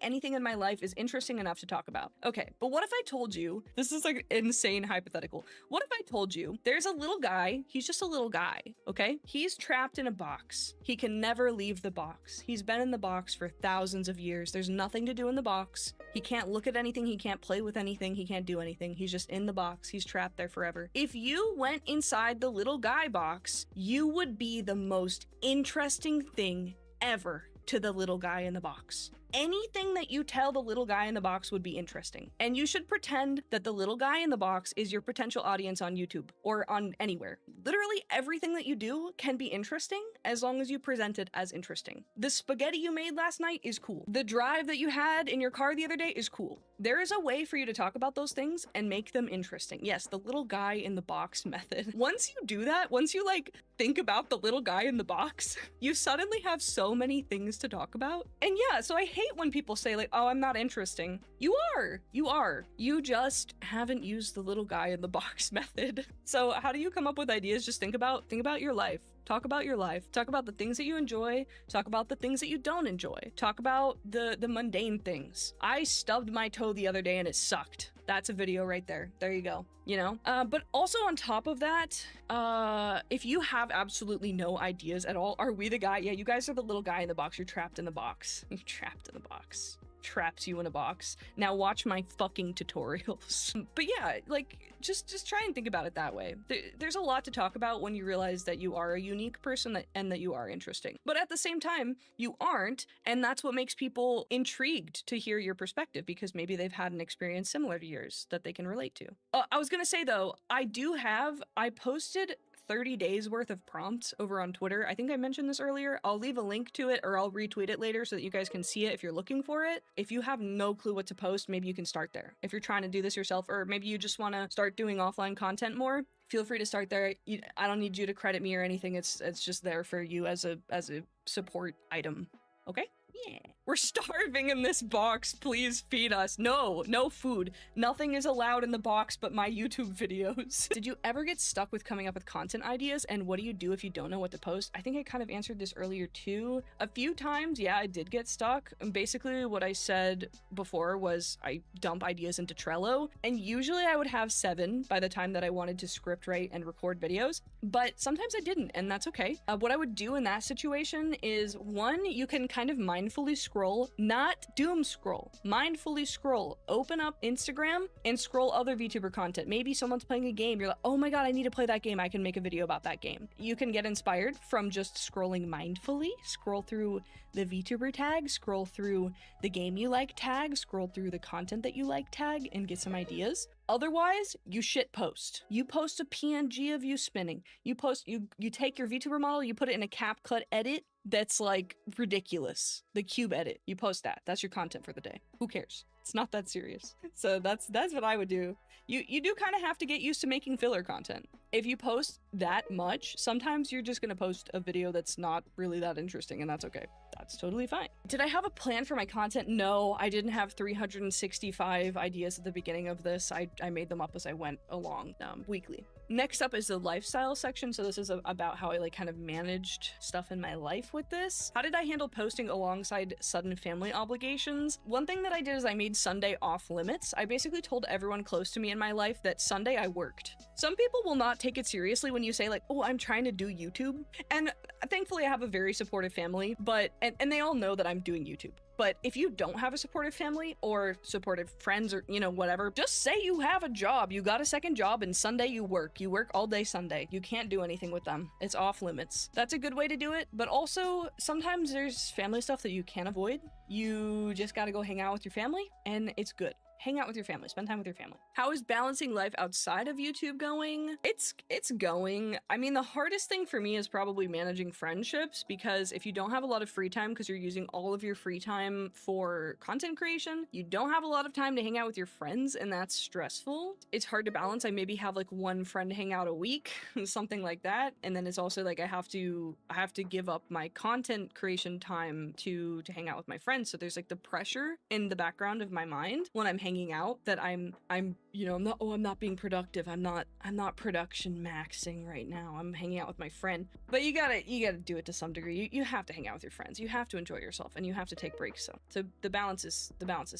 Speaker 1: anything in my life is interesting enough to talk about. Okay, but what if I told you, this is like insane hypothetical. What if I told you there's a little guy, he's just a little guy, okay? He's trapped in a box. He can never leave the box. He's been in the box for thousands of years. There's nothing to do in the box. He can't look at anything. He can't play with anything. He can't do anything. He's just in the box. He's trapped there forever. If you went inside the little guy box, you would be the most interesting thing ever to the little guy in the box. Anything that you tell the little guy in the box would be interesting. And you should pretend that the little guy in the box is your potential audience on YouTube or on anywhere. Literally everything that you do can be interesting as long as you present it as interesting. The spaghetti you made last night is cool. The drive that you had in your car the other day is cool. There is a way for you to talk about those things and make them interesting. Yes, the little guy in the box method. Once you do that, once you like think about the little guy in the box, you suddenly have so many things to talk about. And yeah, so I hate when people say like, oh, I'm not interesting. You are. You just haven't used the little guy in the box method. So how do you come up with ideas? Just think about your life. Talk about your life. Talk about the things that you enjoy. Talk about the things that you don't enjoy. Talk about the mundane things. I stubbed my toe the other day and it sucked. That's a video right there. There you go. You know? But also on top of that, if you have absolutely no ideas at all, are we the guy? Yeah, you guys are the little guy in the box. You're trapped in the box. You're trapped in the box. Traps you in a box. Now watch my fucking tutorials. But yeah, like just try and think about it that way. There's a lot to talk about when you realize that you are a unique person and that you are interesting. But at the same time, you aren't, and that's what makes people intrigued to hear your perspective because maybe they've had an experience similar to yours that they can relate to. I was gonna say though, I posted 30 days worth of prompts over on Twitter. I think I mentioned this earlier. I'll leave a link to it or I'll retweet it later so that you guys can see it if you're looking for it. If you have no clue what to post, maybe you can start there. If you're trying to do this yourself, or maybe you just want to start doing offline content more, feel free to start there. I don't need you to credit me or anything. It's just there for you as a support item. Okay? Yeah. We're starving in this box. Please feed us. No, no food. Nothing is allowed in the box but my YouTube videos. Did you ever get stuck with coming up with content ideas? And what do you do if you don't know what to post? I think I kind of answered this earlier too. A few times, yeah, I did get stuck. And basically what I said before was I dump ideas into Trello. And usually I would have 7 by the time that I wanted to script write and record videos. But sometimes I didn't, and that's okay. What I would do in that situation is, one, you can kind of mindfully scroll, not doom scroll, mindfully scroll. Open up Instagram and scroll other VTuber content. Maybe someone's playing a game. You're like, oh my god, I need to play that game. I can make a video about that game. You can get inspired from just scrolling mindfully. Scroll through the VTuber tag, scroll through the game you like tag, scroll through the content that you like tag, and get some ideas. Otherwise, you shit post. You post a PNG of you spinning. You take your VTuber model, you put it in a CapCut edit that's like ridiculous. The cube edit. You post that. That's your content for the day. Who cares? It's not that serious. So that's what I would do. You do kind of have to get used to making filler content. If you post that much, sometimes you're just gonna post a video that's not really that interesting, and that's okay. That's totally fine. Did I have a plan for my content? No, I didn't have 365 ideas at the beginning of this. I made them up as I went along weekly. Next up is the lifestyle section. So this is about how I like kind of managed stuff in my life with this. How did I handle posting alongside sudden family obligations? One thing that I did is I made Sunday off limits. I basically told everyone close to me in my life that Sunday I worked. Some people will not take it seriously when you say like, oh, I'm trying to do YouTube. And thankfully I have a very supportive family, but, and they all know that I'm doing YouTube. But if you don't have a supportive family or supportive friends or, you know, whatever, just say you have a job. You got a second job and Sunday you work. You work all day Sunday. You can't do anything with them. It's off limits. That's a good way to do it. But also sometimes there's family stuff that you can't avoid. You just got to go hang out with your family and it's good. Hang out with your family, spend time with your family. How is balancing life outside of YouTube going? It's going. I mean, the hardest thing for me is probably managing friendships, because if you don't have a lot of free time because you're using all of your free time for content creation, you don't have a lot of time to hang out with your friends, and that's stressful. It's hard to balance. I maybe have like one friend hang out a week, something like that. And then it's also like I have to give up my content creation time to hang out with my friends. So there's like the pressure in the background of my mind when I'm hanging out that I'm you know, I'm not being productive. I'm not production maxing right now. I'm hanging out with my friend. But you gotta do it to some degree. You have to hang out with your friends. You have to enjoy yourself and you have to take breaks. So the balance is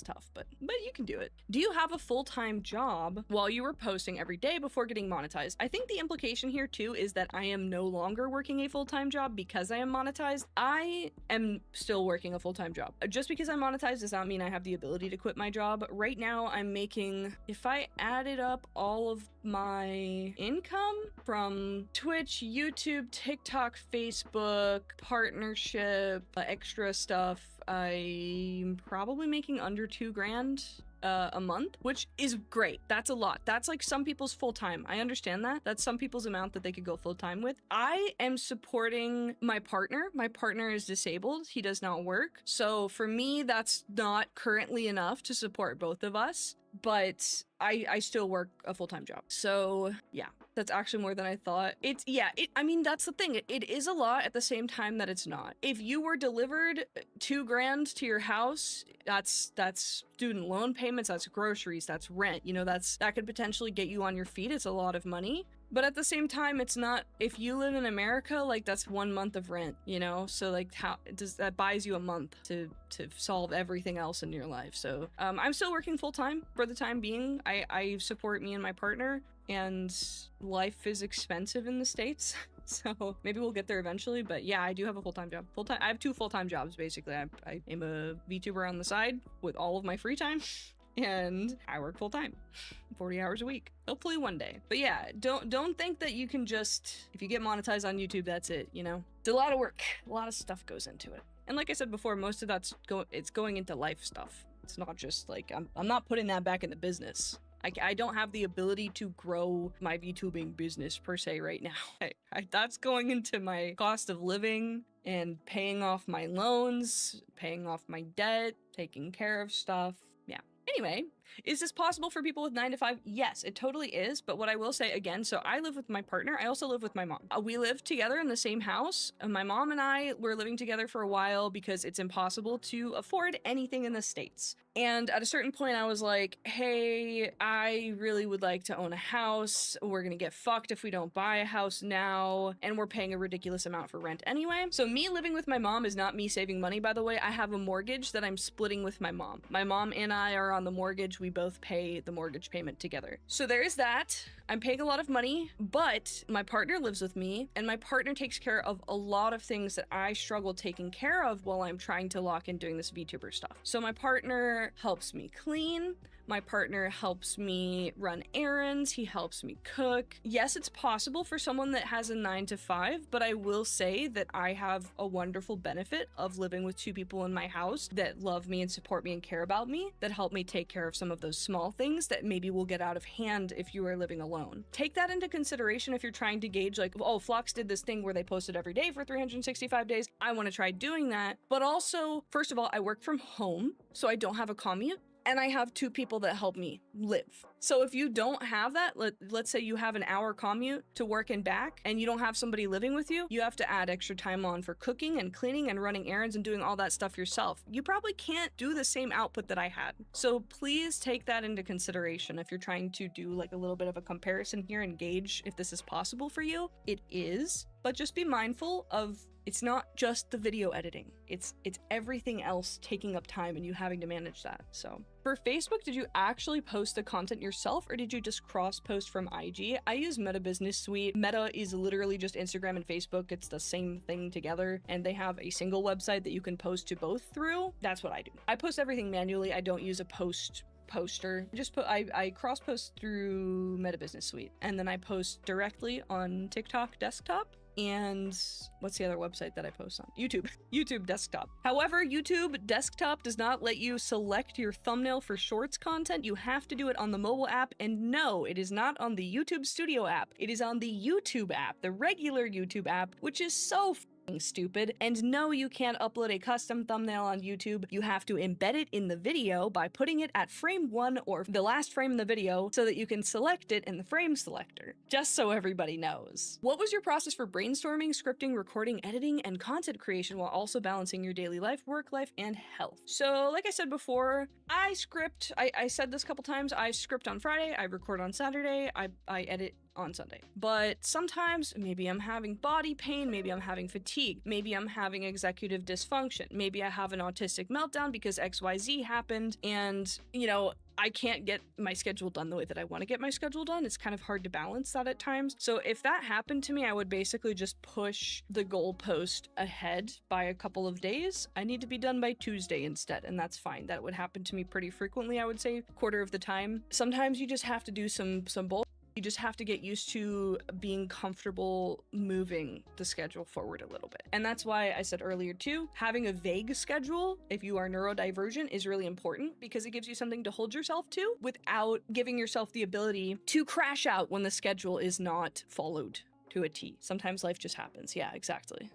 Speaker 1: tough, but you can do it. Do you have a full-time job while you were posting every day before getting monetized? I think the implication here too is that I am no longer working a full-time job because I am monetized. I am still working a full-time job. Just because I'm monetized does not mean I have the ability to quit my job. Right now I'm making, if I added up all of my income from Twitch, YouTube, TikTok, Facebook, partnership, extra stuff, I'm probably making under 2 grand a month, which is great. That's a lot. That's like some people's full-time. I understand that. That's some people's amount that they could go full-time with. I am supporting my partner. My partner is disabled. He does not work. So for me, that's not currently enough to support both of us, but I still work a full-time job. So yeah, that's actually more than I thought. I mean, that's the thing. It is a lot at the same time that it's not. If you were delivered 2 grand to your house, that's student loan payments, that's groceries, that's rent, you know, that could potentially get you on your feet. It's a lot of money. But at the same time, it's not, if you live in America, like that's 1 month of rent, you know? So like that buys you a month to solve everything else in your life. So I'm still working full time for the time being. I support me and my partner, and life is expensive in the States. So maybe we'll get there eventually, but yeah, I do have a full-time job. I have 2 full-time jobs, basically. I am a VTuber on the side with all of my free time, and I work full-time, 40 hours a week, hopefully one day. But yeah, don't think that you can just, if you get monetized on YouTube, that's it, you know? It's a lot of work, a lot of stuff goes into it. And like I said before, most of that's going into life stuff. It's not just like, I'm not putting that back in the business. I don't have the ability to grow my VTubing business per se right now. That's going into my cost of living and paying off my loans, paying off my debt, taking care of stuff. Yeah. Anyway, Is this possible for people with 9 to 5? Yes, it totally is. But what I will say again, so I live with my partner. I also live with my mom. We live together in the same house. My mom and I were living together for a while because it's impossible to afford anything in the States. And at a certain point, I was like, hey, I really would like to own a house. We're gonna get fucked if we don't buy a house now. And we're paying a ridiculous amount for rent anyway. So me living with my mom is not me saving money, by the way. I have a mortgage that I'm splitting with my mom. My mom and I are on the mortgage. We both pay the mortgage payment together. So there is that. I'm paying a lot of money, but my partner lives with me, and my partner takes care of a lot of things that I struggle taking care of while I'm trying to lock in doing this VTuber stuff. So my partner helps me clean. My partner helps me run errands. He helps me cook. Yes, it's possible for someone that has a 9 to 5, but I will say that I have a wonderful benefit of living with 2 people in my house that love me and support me and care about me, that help me take care of some of those small things that maybe will get out of hand if you are living alone. Take that into consideration if you're trying to gauge like, oh, Phlox did this thing where they posted every day for 365 days. I want to try doing that. But also, first of all, I work from home, so I don't have a commute. And I have 2 people that help me live. So if you don't have that, let's say you have an hour commute to work and back, and you don't have somebody living with you, you have to add extra time on for cooking and cleaning and running errands and doing all that stuff yourself. You probably can't do the same output that I had. So please take that into consideration if you're trying to do like a little bit of a comparison here and gauge if this is possible for you. It is, but just be mindful of it's not just the video editing. It's everything else taking up time and you having to manage that. So for Facebook, did you actually post the content yourself or did you just cross-post from IG? I use Meta Business Suite. Meta is literally just Instagram and Facebook. It's the same thing together, and they have a single website that you can post to both through. That's what I do. I post everything manually. I don't use a poster. I cross post through Meta Business Suite, and then I post directly on TikTok desktop. And what's the other website that I post on? YouTube desktop. However, YouTube desktop does not let you select your thumbnail for shorts content. You have to do it on the mobile app. And no, it is not on the YouTube Studio app. It is on the YouTube app, the regular YouTube app, which is so stupid. And no, you can't upload a custom thumbnail on YouTube. You have to embed it in the video by putting it at frame 1 or the last frame in the video so that you can select it in the frame selector. Just so everybody knows. What was your process for brainstorming, scripting, recording, editing, and content creation while also balancing your daily life, work life, and health? So like I said before, I script. I said this a couple times. I script on Friday, I record on Saturday, I edit on Sunday. But sometimes maybe I'm having body pain, maybe I'm having fatigue, maybe I'm having executive dysfunction, maybe I have an autistic meltdown because XYZ happened, and I can't get my schedule done the way that I want to get my schedule done. It's kind of hard to balance that at times. So if that happened to me, I would basically just push the goalpost ahead by a couple of days. I need to be done by Tuesday instead, and that's fine. That would happen to me pretty frequently, I would say, quarter of the time. Sometimes you just have to do some bull. You just have to get used to being comfortable moving the schedule forward a little bit. And that's why I said earlier too, having a vague schedule, if you are neurodivergent, is really important because it gives you something to hold yourself to without giving yourself the ability to crash out when the schedule is not followed to a T. Sometimes life just happens. Yeah, exactly.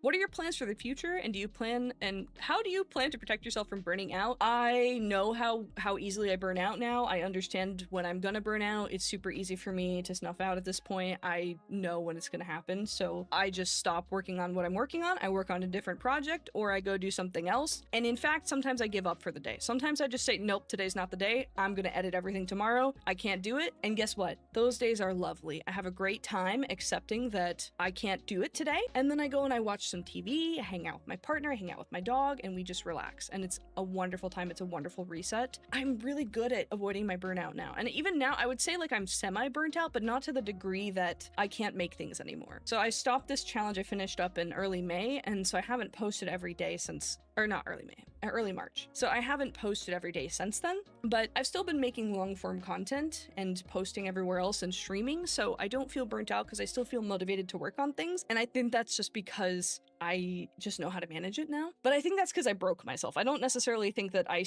Speaker 1: What are your plans for the future, and how do you plan to protect yourself from burning out? I know how easily I burn out now. I understand when I'm gonna burn out. It's super easy for me to snuff out at this point. I know when it's gonna happen, so I just stop working on what I'm working on. I work on a different project, or I go do something else. And in fact, sometimes I give up for the day. Sometimes I just say, nope, today's not the day. I'm gonna edit everything tomorrow. I can't do it. And guess what? Those days are lovely. I have a great time accepting that I can't do it today, and then I go and I watch some TV, I hang out with my partner, I hang out with my dog, and we just relax. And it's a wonderful time. It's a wonderful reset. I'm really good at avoiding my burnout now. And even now, I would say like I'm semi-burnt out, but not to the degree that I can't make things anymore. So I stopped this challenge I finished up in early May, and so I haven't posted every day since, or not early May, early March. So I haven't posted every day since then, but I've still been making long form content and posting everywhere else and streaming. So I don't feel burnt out because I still feel motivated to work on things. And I think that's just because I just know how to manage it now. But I think that's because I broke myself. I don't necessarily think that I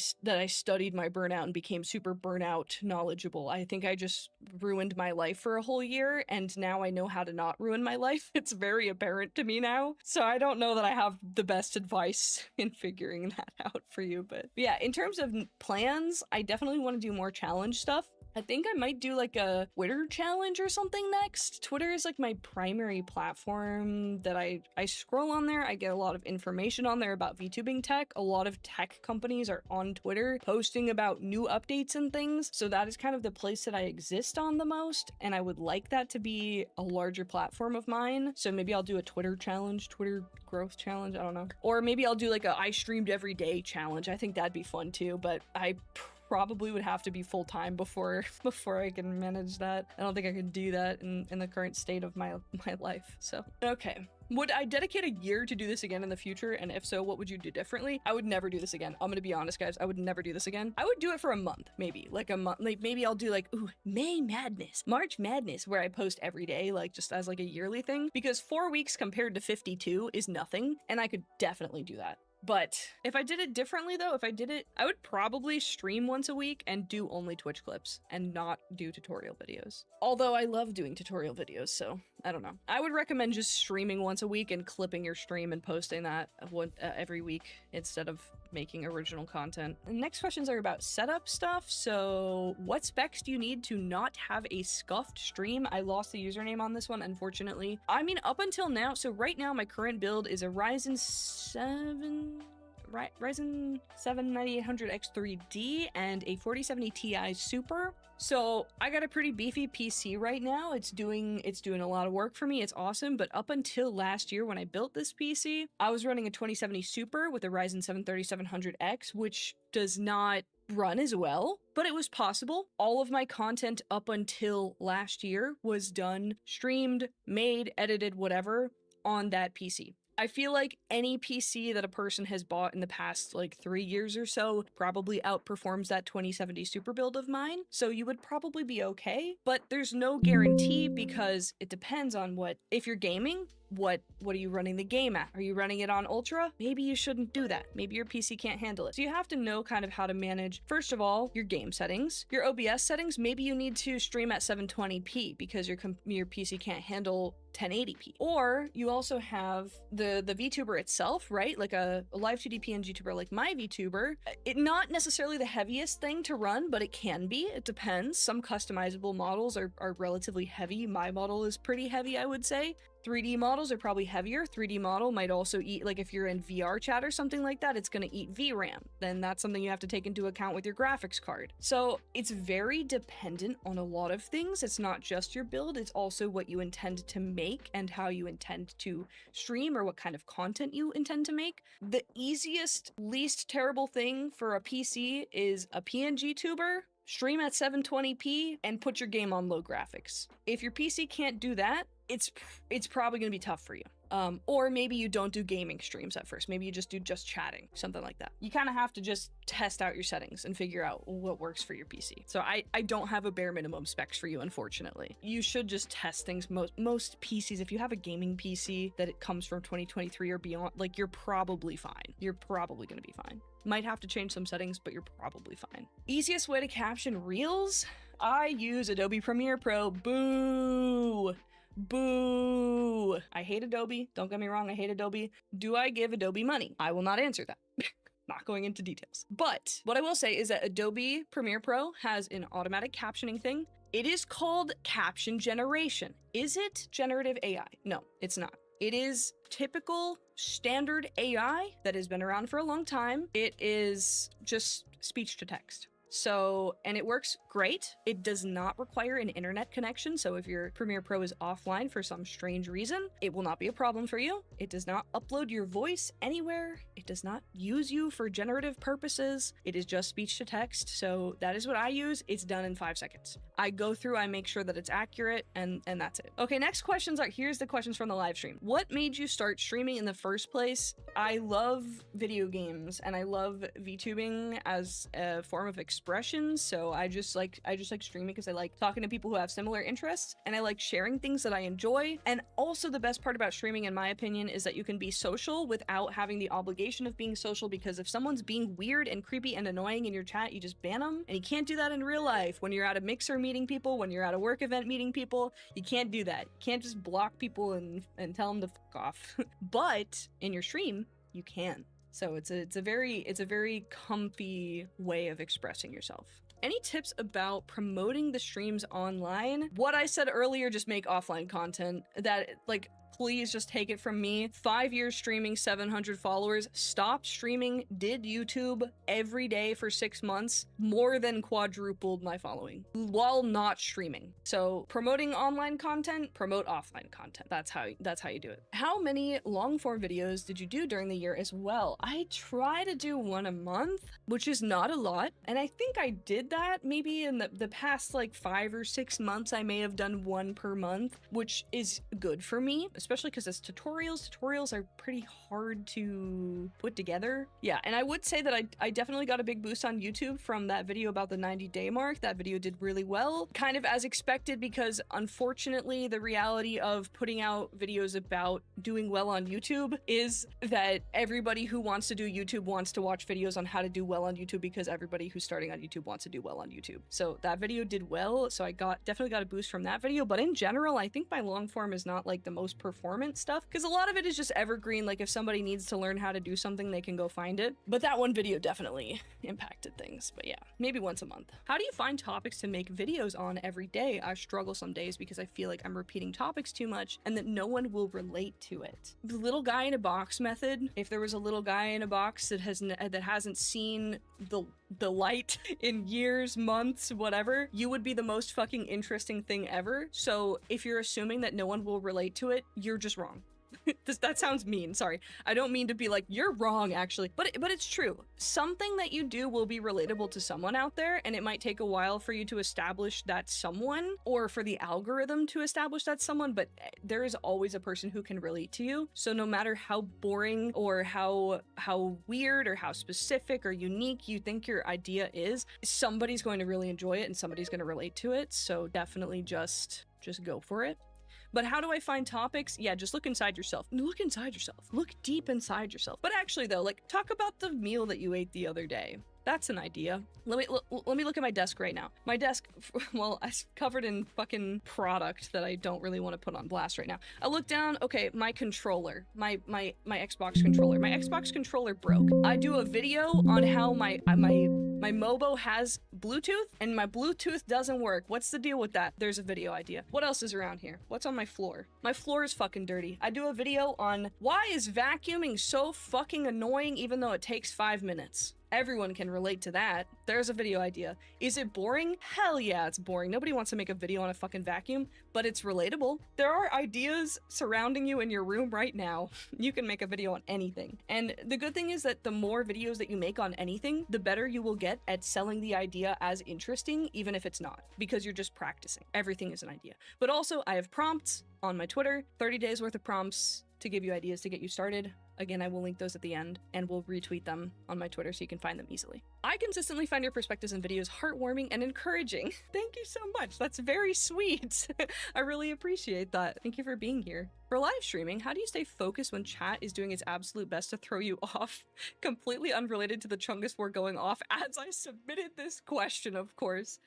Speaker 1: studied my burnout and became super burnout knowledgeable. I think I just ruined my life for a whole year, and now I know how to not ruin my life. It's very apparent to me now. So I don't know that I have the best advice in figuring that out for you. But yeah, in terms of plans, I definitely want to do more challenge stuff. I think I might do like a Twitter challenge or something next. Twitter is like my primary platform that I scroll on there. I get a lot of information on there about VTubing tech. A lot of tech companies are on Twitter posting about new updates and things. So that is kind of the place that I exist on the most. And I would like that to be a larger platform of mine. So maybe I'll do a Twitter challenge, Twitter growth challenge. I don't know. Or maybe I'll do like a I streamed every day challenge. I think that'd be fun too, but I probably would have to be full-time before I can manage that. I don't think I can do that in the current state of my life. So, okay. Would I dedicate a year to do this again in the future? And if so, what would you do differently? I would never do this again. I'm gonna be honest, guys. I would never do this again. I would do it for a month, maybe. Like a month. Like maybe I'll do like, ooh, May Madness, March Madness, where I post every day, like just as like a yearly thing. Because 4 weeks compared to 52 is nothing. And I could definitely do that. But if I did it differently though, I would probably stream once a week and do only Twitch clips and not do tutorial videos. Although I love doing tutorial videos, so I don't know. I would recommend just streaming once a week and clipping your stream and posting that every week instead of making original content. The next questions are about setup stuff. So what specs do you need to not have a scuffed stream? I lost the username on this one, unfortunately. I mean, up until now, so right now my current build is a Ryzen 7 9800X3D and a 4070 Ti Super. So I got a pretty beefy PC right now. It's doing a lot of work for me. It's awesome. But up until last year when I built this PC, I was running a 2070 Super with a Ryzen 7 3700X, which does not run as well, but it was possible. All of my content up until last year was done, streamed, made, edited, whatever, on that PC. I feel like any PC that a person has bought in the past like 3 years or so probably outperforms that 2070 Super build of mine. So you would probably be okay, but there's no guarantee because it depends on if you're gaming, what are you running the game at? Are you running it on Ultra? Maybe you shouldn't do that. Maybe your PC can't handle it. So you have to know kind of how to manage, first of all, your game settings, your OBS settings. Maybe you need to stream at 720p because your PC can't handle 1080p. Or you also have the VTuber itself, right? Like a live 2D PNG tuber like my VTuber. Not necessarily the heaviest thing to run, but it can be. It depends. Some customizable models are relatively heavy. My model is pretty heavy, I would say. 3D models are probably heavier. 3D model might also eat, like if you're in VR chat or something like that, it's going to eat VRAM. Then that's something you have to take into account with your graphics card. So it's very dependent on a lot of things. It's not just your build, it's also what you intend to make and how you intend to stream or what kind of content you intend to make. The easiest, least terrible thing for a PC is a PNG tuber. Stream at 720p and put your game on low graphics. If your PC can't do that, it's probably going to be tough for you. Or maybe you don't do gaming streams at first. Maybe you just do chatting, something like that. You kind of have to just test out your settings and figure out what works for your PC. So I don't have a bare minimum specs for you, unfortunately. You should just test things. Most PCs, if you have a gaming PC that it comes from 2023 or beyond, like you're probably fine. You're probably going to be fine. Might have to change some settings, but you're probably fine. Easiest way to caption reels? I use Adobe Premiere Pro. Boo! Boo! I hate Adobe. Don't get me wrong, I hate Adobe. Do I give Adobe money? I will not answer that. Not going into details. But what I will say is that Adobe Premiere Pro has an automatic captioning thing. It is called caption generation. Is it generative AI? No, it's not. It is typical standard AI that has been around for a long time. It is just speech to text. So, and it works great. It does not require an internet connection. So if your Premiere Pro is offline for some strange reason, it will not be a problem for you. It does not upload your voice anywhere. It does not use you for generative purposes. It is just speech to text. So that is what I use. It's done in 5 seconds. I go through, I make sure that it's accurate, and that's it. Okay, next questions are, here's the questions from the live stream. What made you start streaming in the first place? I love video games and I love VTubing as a form of expression. expressions. So I just like streaming because I like talking to people who have similar interests, and I like sharing things that I enjoy. And also the best part about streaming, in my opinion, is that you can be social without having the obligation of being social, because if someone's being weird and creepy and annoying in your chat, you just ban them. And you can't do that in real life. When you're at a mixer meeting people, when you're at a work event meeting people, you can't do that. You can't just block people and tell them to fuck off. But in your stream, you can. So it's a very comfy way of expressing yourself. Any tips about promoting the streams online? What I said earlier, just make offline content. That, like, please just take it from me. 5 years streaming, 700 followers. Stopped streaming, did YouTube every day for 6 months, more than quadrupled my following while not streaming. So promoting online content, promote offline content. That's how you do it. How many long form videos did you do during the year as well? I try to do one a month, which is not a lot. And I think I did that maybe in the past like 5 or 6 months. I may have done one per month, which is good for me, especially because it's tutorials. Tutorials are pretty hard to put together. Yeah, and I would say that I definitely got a big boost on YouTube from that video about the 90-day mark. That video did really well, kind of as expected, because unfortunately the reality of putting out videos about doing well on YouTube is that everybody who wants to do YouTube wants to watch videos on how to do well on YouTube, because everybody who's starting on YouTube wants to do well on YouTube. So that video did well, so I definitely got a boost from that video. But in general, I think my long form is not like the most performance stuff, because a lot of it is just evergreen. Like if somebody needs to learn how to do something, they can go find it. But that one video definitely impacted things. But yeah, maybe once a month. How do you find topics to make videos on every day? I struggle some days because I feel like I'm repeating topics too much and that no one will relate to it. The little guy in a box method. If there was a little guy in a box that hasn't seen the light in years, months, whatever, you would be the most fucking interesting thing ever. So if you're assuming that no one will relate to it, you're just wrong. That sounds mean, sorry. I don't mean to be like, you're wrong actually, but it's true. Something that you do will be relatable to someone out there, and it might take a while for you to establish that someone, or for the algorithm to establish that someone, but there is always a person who can relate to you. So no matter how boring or how weird or how specific or unique you think your idea is, somebody's going to really enjoy it and somebody's going to relate to it. So definitely just go for it. But how do I find topics? Yeah, just look inside yourself. Look inside yourself. Look deep inside yourself. But actually though, like, talk about the meal that you ate the other day. That's an idea. Let me look at my desk right now. My desk, well, it's covered in fucking product that I don't really want to put on blast right now. I look down, okay, my controller, my Xbox controller. My Xbox controller broke. I do a video on how my Mobo has Bluetooth and my Bluetooth doesn't work. What's the deal with that? There's a video idea. What else is around here? What's on my floor? My floor is fucking dirty. I do a video on why is vacuuming so fucking annoying even though it takes 5 minutes. Everyone can relate to that. There's a video idea. Is it boring? Hell yeah, it's boring. Nobody wants to make a video on a fucking vacuum, but it's relatable. There are ideas surrounding you in your room right now. You can make a video on anything. And the good thing is that the more videos that you make on anything, the better you will get at selling the idea as interesting, even if it's not, because you're just practicing. Everything is an idea. But also, I have prompts on my Twitter, 30 days worth of prompts to give you ideas to get you started. Again, I will link those at the end, and we'll retweet them on my Twitter so you can find them easily. I consistently find your perspectives and videos heartwarming and encouraging. Thank you so much. That's very sweet. I really appreciate that. Thank you for being here. For live streaming, how do you stay focused when chat is doing its absolute best to throw you off? Completely unrelated to the Chungus War going off as I submitted this question, of course.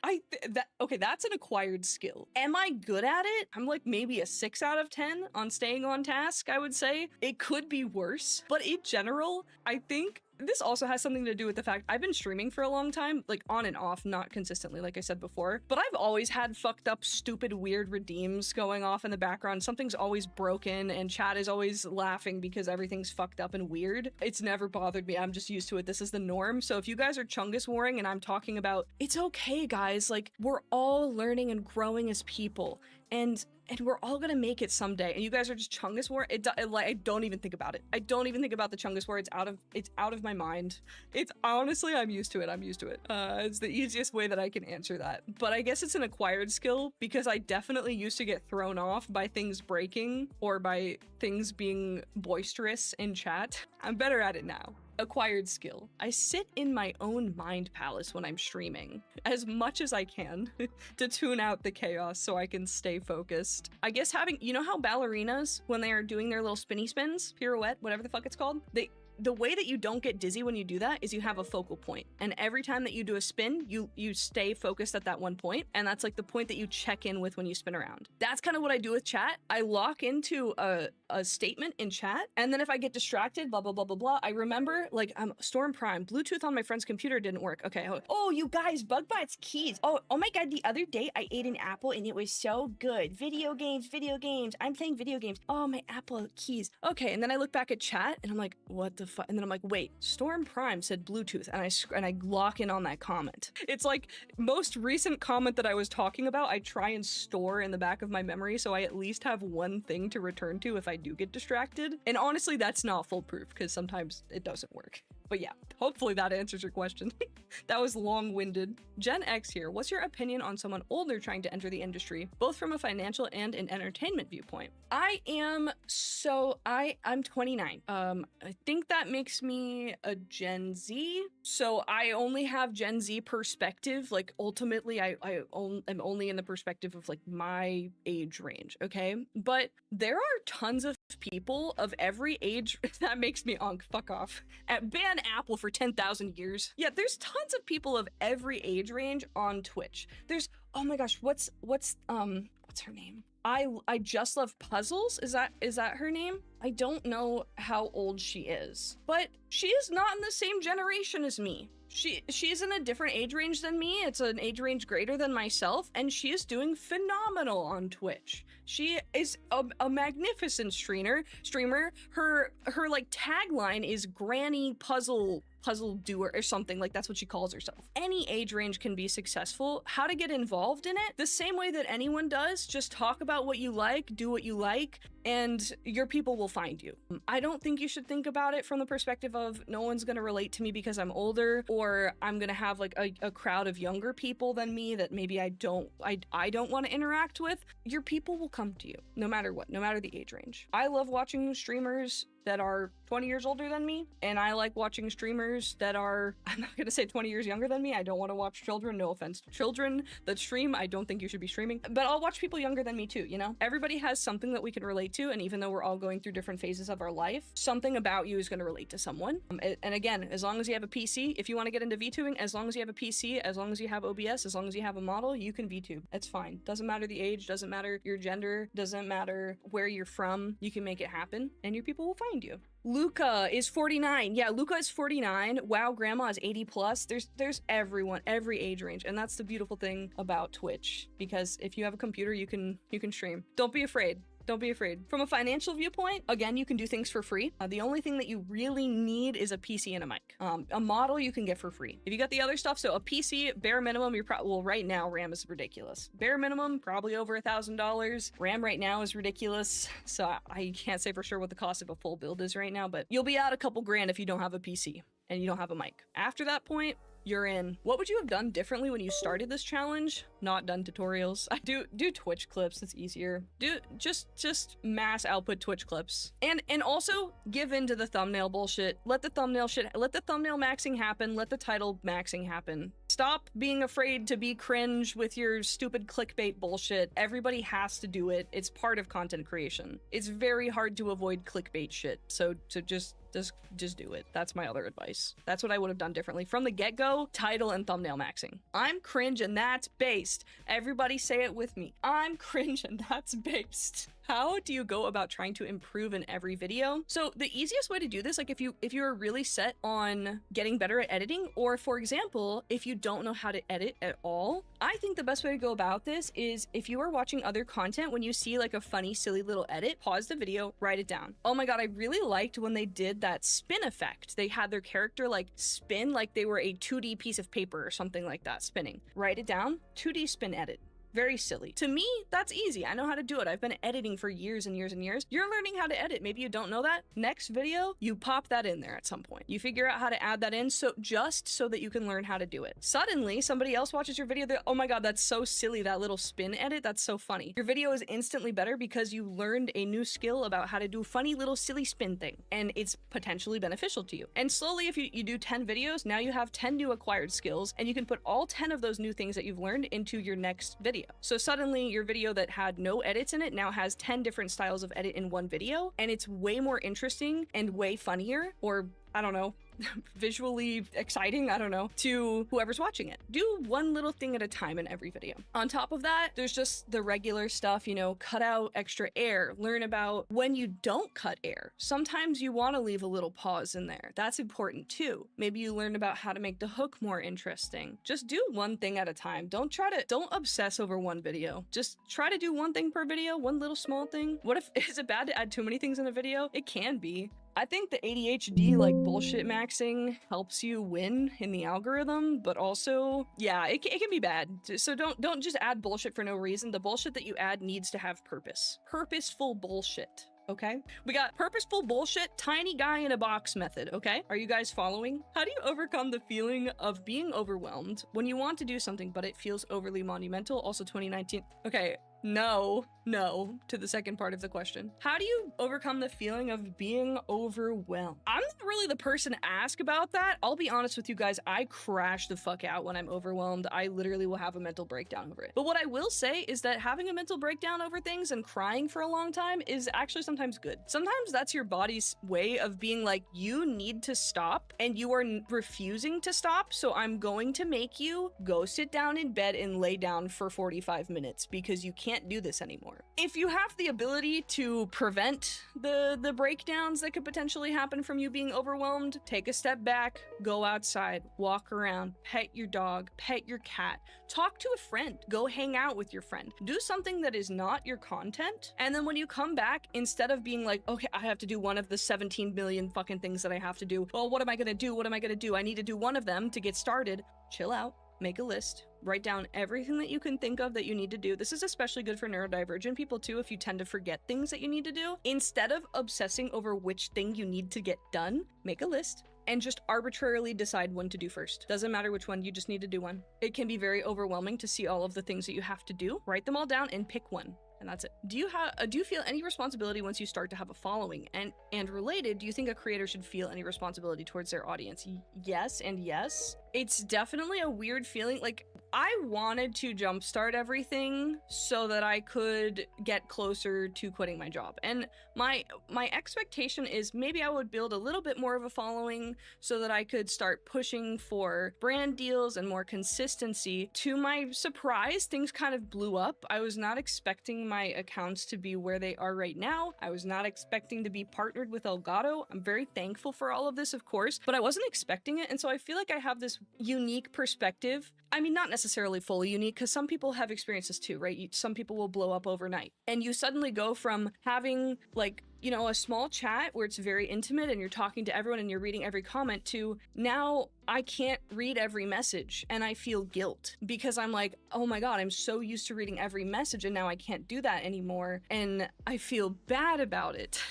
Speaker 1: Okay, that's an acquired skill. Am I good at it? I'm like maybe a 6 out of 10 on staying on task, I would say. It could be worse, but in general, I think this also has something to do with the fact I've been streaming for a long time, like on and off, not consistently, like I said before, but I've always had fucked up, stupid, weird redeems going off in the background. Something's always broken and chat is always laughing because everything's fucked up and weird. It's never bothered me. I'm just used to it. This is the norm. So if you guys are Chungus warring and I'm talking about, it's okay, guys, like we're all learning and growing as people. And we're all gonna make it someday. And you guys are just Chungus war. I don't even think about it. I don't even think about the Chungus war. It's out of my mind. It's honestly, I'm used to it. It's the easiest way that I can answer that. But I guess it's an acquired skill because I definitely used to get thrown off by things breaking or by things being boisterous in chat. I'm better at it now. acquired skill. I sit in my own mind palace when I'm streaming as much as I can to tune out the chaos so I can stay focused. I guess having, you know how ballerinas, when they are doing their little spinny spins, pirouette, whatever the fuck it's called, the way that you don't get dizzy when you do that is you have a focal point. And every time that you do a spin, you stay focused at that one point. And that's like the point that you check in with when you spin around. That's kind of what I do with chat. I lock into a statement in chat. And then if I get distracted, blah, blah, blah, blah, blah, I remember like Storm Prime, Bluetooth on my friend's computer didn't work. Okay. Oh, you guys, Bug Bites keys. Oh my God. The other day I ate an apple and it was so good. Video games. I'm playing video games. Oh, my apple keys. Okay. And then I look back at chat and I'm like, what the fuck? And then I'm like, wait, Storm Prime said Bluetooth, and I lock in on that comment. It's like most recent comment that I was talking about, I try and store in the back of my memory so I at least have one thing to return to if I do get distracted. And honestly, that's not foolproof because sometimes it doesn't work. But yeah, hopefully that answers your question. That was long-winded. Gen X here, what's your opinion on someone older trying to enter the industry, both from a financial and an entertainment viewpoint? I'm 29. I think that makes me a Gen Z. So I only have Gen Z perspective. Like ultimately, I'm only in the perspective of like my age range, okay? But there are tons of people of every age. That makes me fuck off. Ban Apple for 10,000 years. Yeah, there's tons of people of every age range on Twitch. There's, oh my gosh, what's her name? I just love puzzles. Is that her name? I don't know how old she is, but she is not in the same generation as me. She's in a different age range than me. It's an age range greater than myself, and she is doing phenomenal on Twitch. She is a magnificent streamer. Her like tagline is Granny Puzzle doer or something, like that's what she calls herself. Any age range can be successful. How to get involved in it? The same way that anyone does. Just talk about what you like, do what you like, and your people will find you. I don't think you should think about it from the perspective of no one's gonna relate to me because I'm older, or I'm gonna have like a crowd of younger people than me that maybe I don't want to interact with. Your people will come to you no matter what, no matter the age range. I love watching streamers that are 20 years older than me, and I like watching streamers that are, I'm not gonna say 20 years younger than me. I don't want to watch children, no offense to children that stream. I don't think you should be streaming, but I'll watch people younger than me too, you know? Everybody has something that we can relate to, and even though we're all going through different phases of our life, something about you is gonna relate to someone. And again, as long as you have a PC, if you want to get into VTubing, as long as you have a PC, as long as you have OBS, as long as you have a model, you can VTube. It's fine. Doesn't matter the age, doesn't matter your gender, doesn't matter where you're from, you can make it happen, and your people will find you. Luca is 49. Yeah, Luca is 49. Wow, Grandma is 80 plus. There's everyone, every age range, and that's the beautiful thing about Twitch, because if you have a computer, you can stream. Don't be afraid. Don't be afraid. From a financial viewpoint, again, you can do things for free. The only thing that you really need is a PC and a mic. A model you can get for free. If you got the other stuff, so a PC, bare minimum, you're probably, well, right now, RAM is ridiculous. Bare minimum, probably over $1,000. RAM right now is ridiculous, so I can't say for sure what the cost of a full build is right now, but you'll be out a couple grand if you don't have a PC and you don't have a mic. After that point, you're in. What would you have done differently when you started this challenge? Not done tutorials. I do Twitch clips. It's easier. Do just mass output Twitch clips, and also give in to the thumbnail bullshit. Let the thumbnail maxing happen. Let the title maxing happen. Stop being afraid to be cringe with your stupid clickbait bullshit. Everybody has to do it. It's part of content creation. It's very hard to avoid clickbait shit. So just do it. That's my other advice. That's what I would have done differently. From the get-go, title and thumbnail maxing. I'm cringe and that's based. Everybody say it with me. I'm cringe and that's based. How do you go about trying to improve in every video? So the easiest way to do this, like if you're really set on getting better at editing, or for example, if you don't know how to edit at all, I think the best way to go about this is if you are watching other content, when you see like a funny, silly little edit, pause the video, write it down. Oh my God, I really liked when they did that spin effect. They had their character like spin like they were a 2D piece of paper or something like that, spinning. Write it down, 2D spin edit. very silly. To me, that's easy. I know how to do it. I've been editing for years and years and years. You're learning how to edit. Maybe you don't know that. Next video, you pop that in there at some point. You figure out how to add that in just so that you can learn how to do it. Suddenly, somebody else watches your video, oh my god, that's so silly, that little spin edit, that's so funny. Your video is instantly better because you learned a new skill about how to do funny little silly spin thing, and it's potentially beneficial to you. And slowly, if you do 10 videos, now you have 10 new acquired skills, and you can put all 10 of those new things that you've learned into your next video. So suddenly, your video that had no edits in it now has 10 different styles of edit in one video, and it's way more interesting and way funnier, or I don't know, visually exciting, I don't know, to whoever's watching it. Do one little thing at a time in every video. On top of that, there's just the regular stuff, you know, cut out extra air, learn about when you don't cut air. Sometimes you want to leave a little pause in there. That's important too. Maybe you learn about how to make the hook more interesting. Just do one thing at a time. Don't obsess over one video. Just try to do one thing per video, one little small thing. What if, is it bad to add too many things in a video? It can be. I think the ADHD, like, bullshit maxing helps you win in the algorithm, but also, yeah, it can be bad. So don't just add bullshit for no reason. The bullshit that you add needs to have purpose. Purposeful bullshit, okay? We got purposeful bullshit, tiny guy in a box method, okay? Are you guys following? How do you overcome the feeling of being overwhelmed when you want to do something, but it feels overly monumental? Also 2019. Okay. No to the second part of the question. How do you overcome the feeling of being overwhelmed? I'm not really the person to ask about that. I'll be honest with you guys, I crash the fuck out when I'm overwhelmed. I literally will have a mental breakdown over it. But what I will say is that having a mental breakdown over things and crying for a long time is actually sometimes good. Sometimes that's your body's way of being like, you need to stop and you are refusing to stop, so I'm going to make you go sit down in bed and lay down for 45 minutes because you can't do this anymore. If you have the ability to prevent the breakdowns that could potentially happen from you being overwhelmed, take a step back, go outside, walk around, pet your dog, pet your cat, talk to a friend, go hang out with your friend, do something that is not your content. And then when you come back, instead of being like, okay, I have to do one of the 17 million fucking things that I have to do. Well, what am I gonna do? What am I gonna do? I need to do one of them to get started. Chill out. Make a list, write down everything that you can think of that you need to do. This is especially good for neurodivergent people too, if you tend to forget things that you need to do. Instead of obsessing over which thing you need to get done, make a list and just arbitrarily decide when to do first. Doesn't matter which one, you just need to do one. It can be very overwhelming to see all of the things that you have to do. Write them all down and pick one. And that's it. Do you feel any responsibility once you start to have a following? And related, do you think a creator should feel any responsibility towards their audience? Yes and yes. It's definitely a weird feeling. Like, I wanted to jumpstart everything so that I could get closer to quitting my job. And my expectation is maybe I would build a little bit more of a following so that I could start pushing for brand deals and more consistency. To my surprise, things kind of blew up. I was not expecting my accounts to be where they are right now. I was not expecting to be partnered with Elgato. I'm very thankful for all of this, of course, but I wasn't expecting it. And so I feel like I have this unique perspective. I mean, not necessarily fully unique, because some people have experiences too, right? Some people will blow up overnight. And you suddenly go from having, like, you know, a small chat where it's very intimate and you're talking to everyone and you're reading every comment to now I can't read every message and I feel guilt because I'm like, oh my God, I'm so used to reading every message and now I can't do that anymore. And I feel bad about it.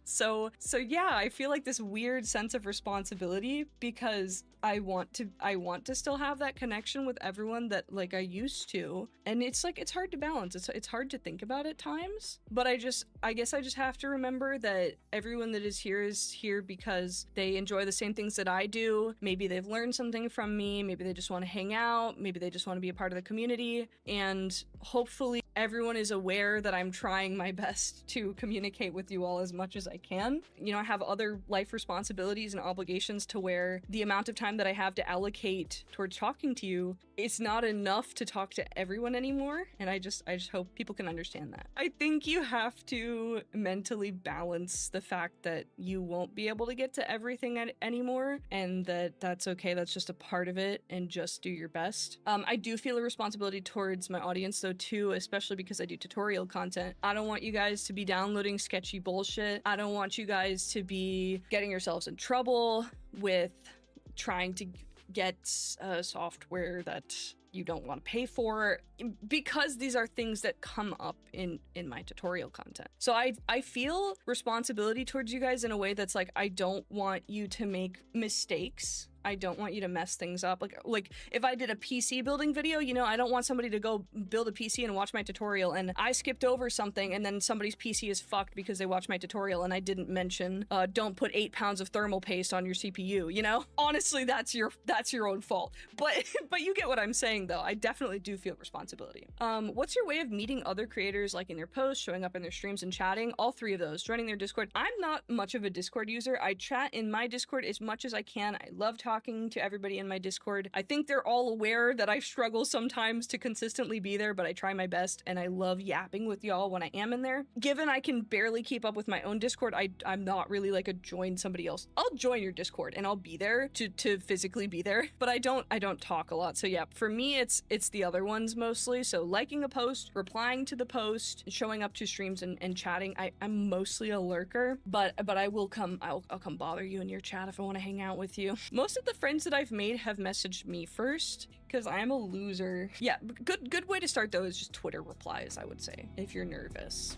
Speaker 1: So yeah, I feel like this weird sense of responsibility because I want to still have that connection with everyone that like I used to. And it's like, it's hard to balance. It's hard to think about at times, but I guess I just have to remember that everyone that is here because they enjoy the same things that I do. Maybe they've learned something from me. Maybe they just want to hang out. Maybe they just want to be a part of the community. And hopefully everyone is aware that I'm trying my best to communicate with you all as much as I can. You know, I have other life responsibilities and obligations to where the amount of time that I have to allocate towards talking to you, it's not enough to talk to everyone anymore. And I just hope people can understand that. I think you have to mentally balance the fact that you won't be able to get to everything anymore, and that's okay. That's just a part of it, and just do your best. I do feel a responsibility towards my audience though too, especially because I do tutorial content. I don't want you guys to be downloading sketchy bullshit. I don't want you guys to be getting yourselves in trouble with trying to get software that you don't want to pay for, because these are things that come up in my tutorial content. So I feel responsibility towards you guys in a way that's like, I don't want you to make mistakes. I don't want you to mess things up. Like if I did a PC building video, you know, I don't want somebody to go build a PC and watch my tutorial and I skipped over something and then somebody's PC is fucked because they watched my tutorial and I didn't mention, don't put 8 pounds of thermal paste on your CPU, you know? Honestly, that's your own fault. But you get what I'm saying though. I definitely do feel responsibility. What's your way of meeting other creators, like in their posts, showing up in their streams and chatting? All 3 of those. Joining their Discord. I'm not much of a Discord user. I chat in my Discord as much as I can. I love talking to everybody in my Discord. I think they're all aware that I struggle sometimes to consistently be there, but I try my best and I love yapping with y'all when I am in there. Given I can barely keep up with my own Discord, I'm not really like a join somebody else. I'll join your Discord and I'll be there to physically be there, but I don't talk a lot. So yeah, for me it's the other ones mostly. So liking a post, replying to the post, showing up to streams and chatting. I'm mostly a lurker, but I'll come bother you in your chat if I want to hang out with you. Most of the friends that I've made have messaged me first because I'm a loser. Yeah, good way to start though is just Twitter replies, I would say, if you're nervous.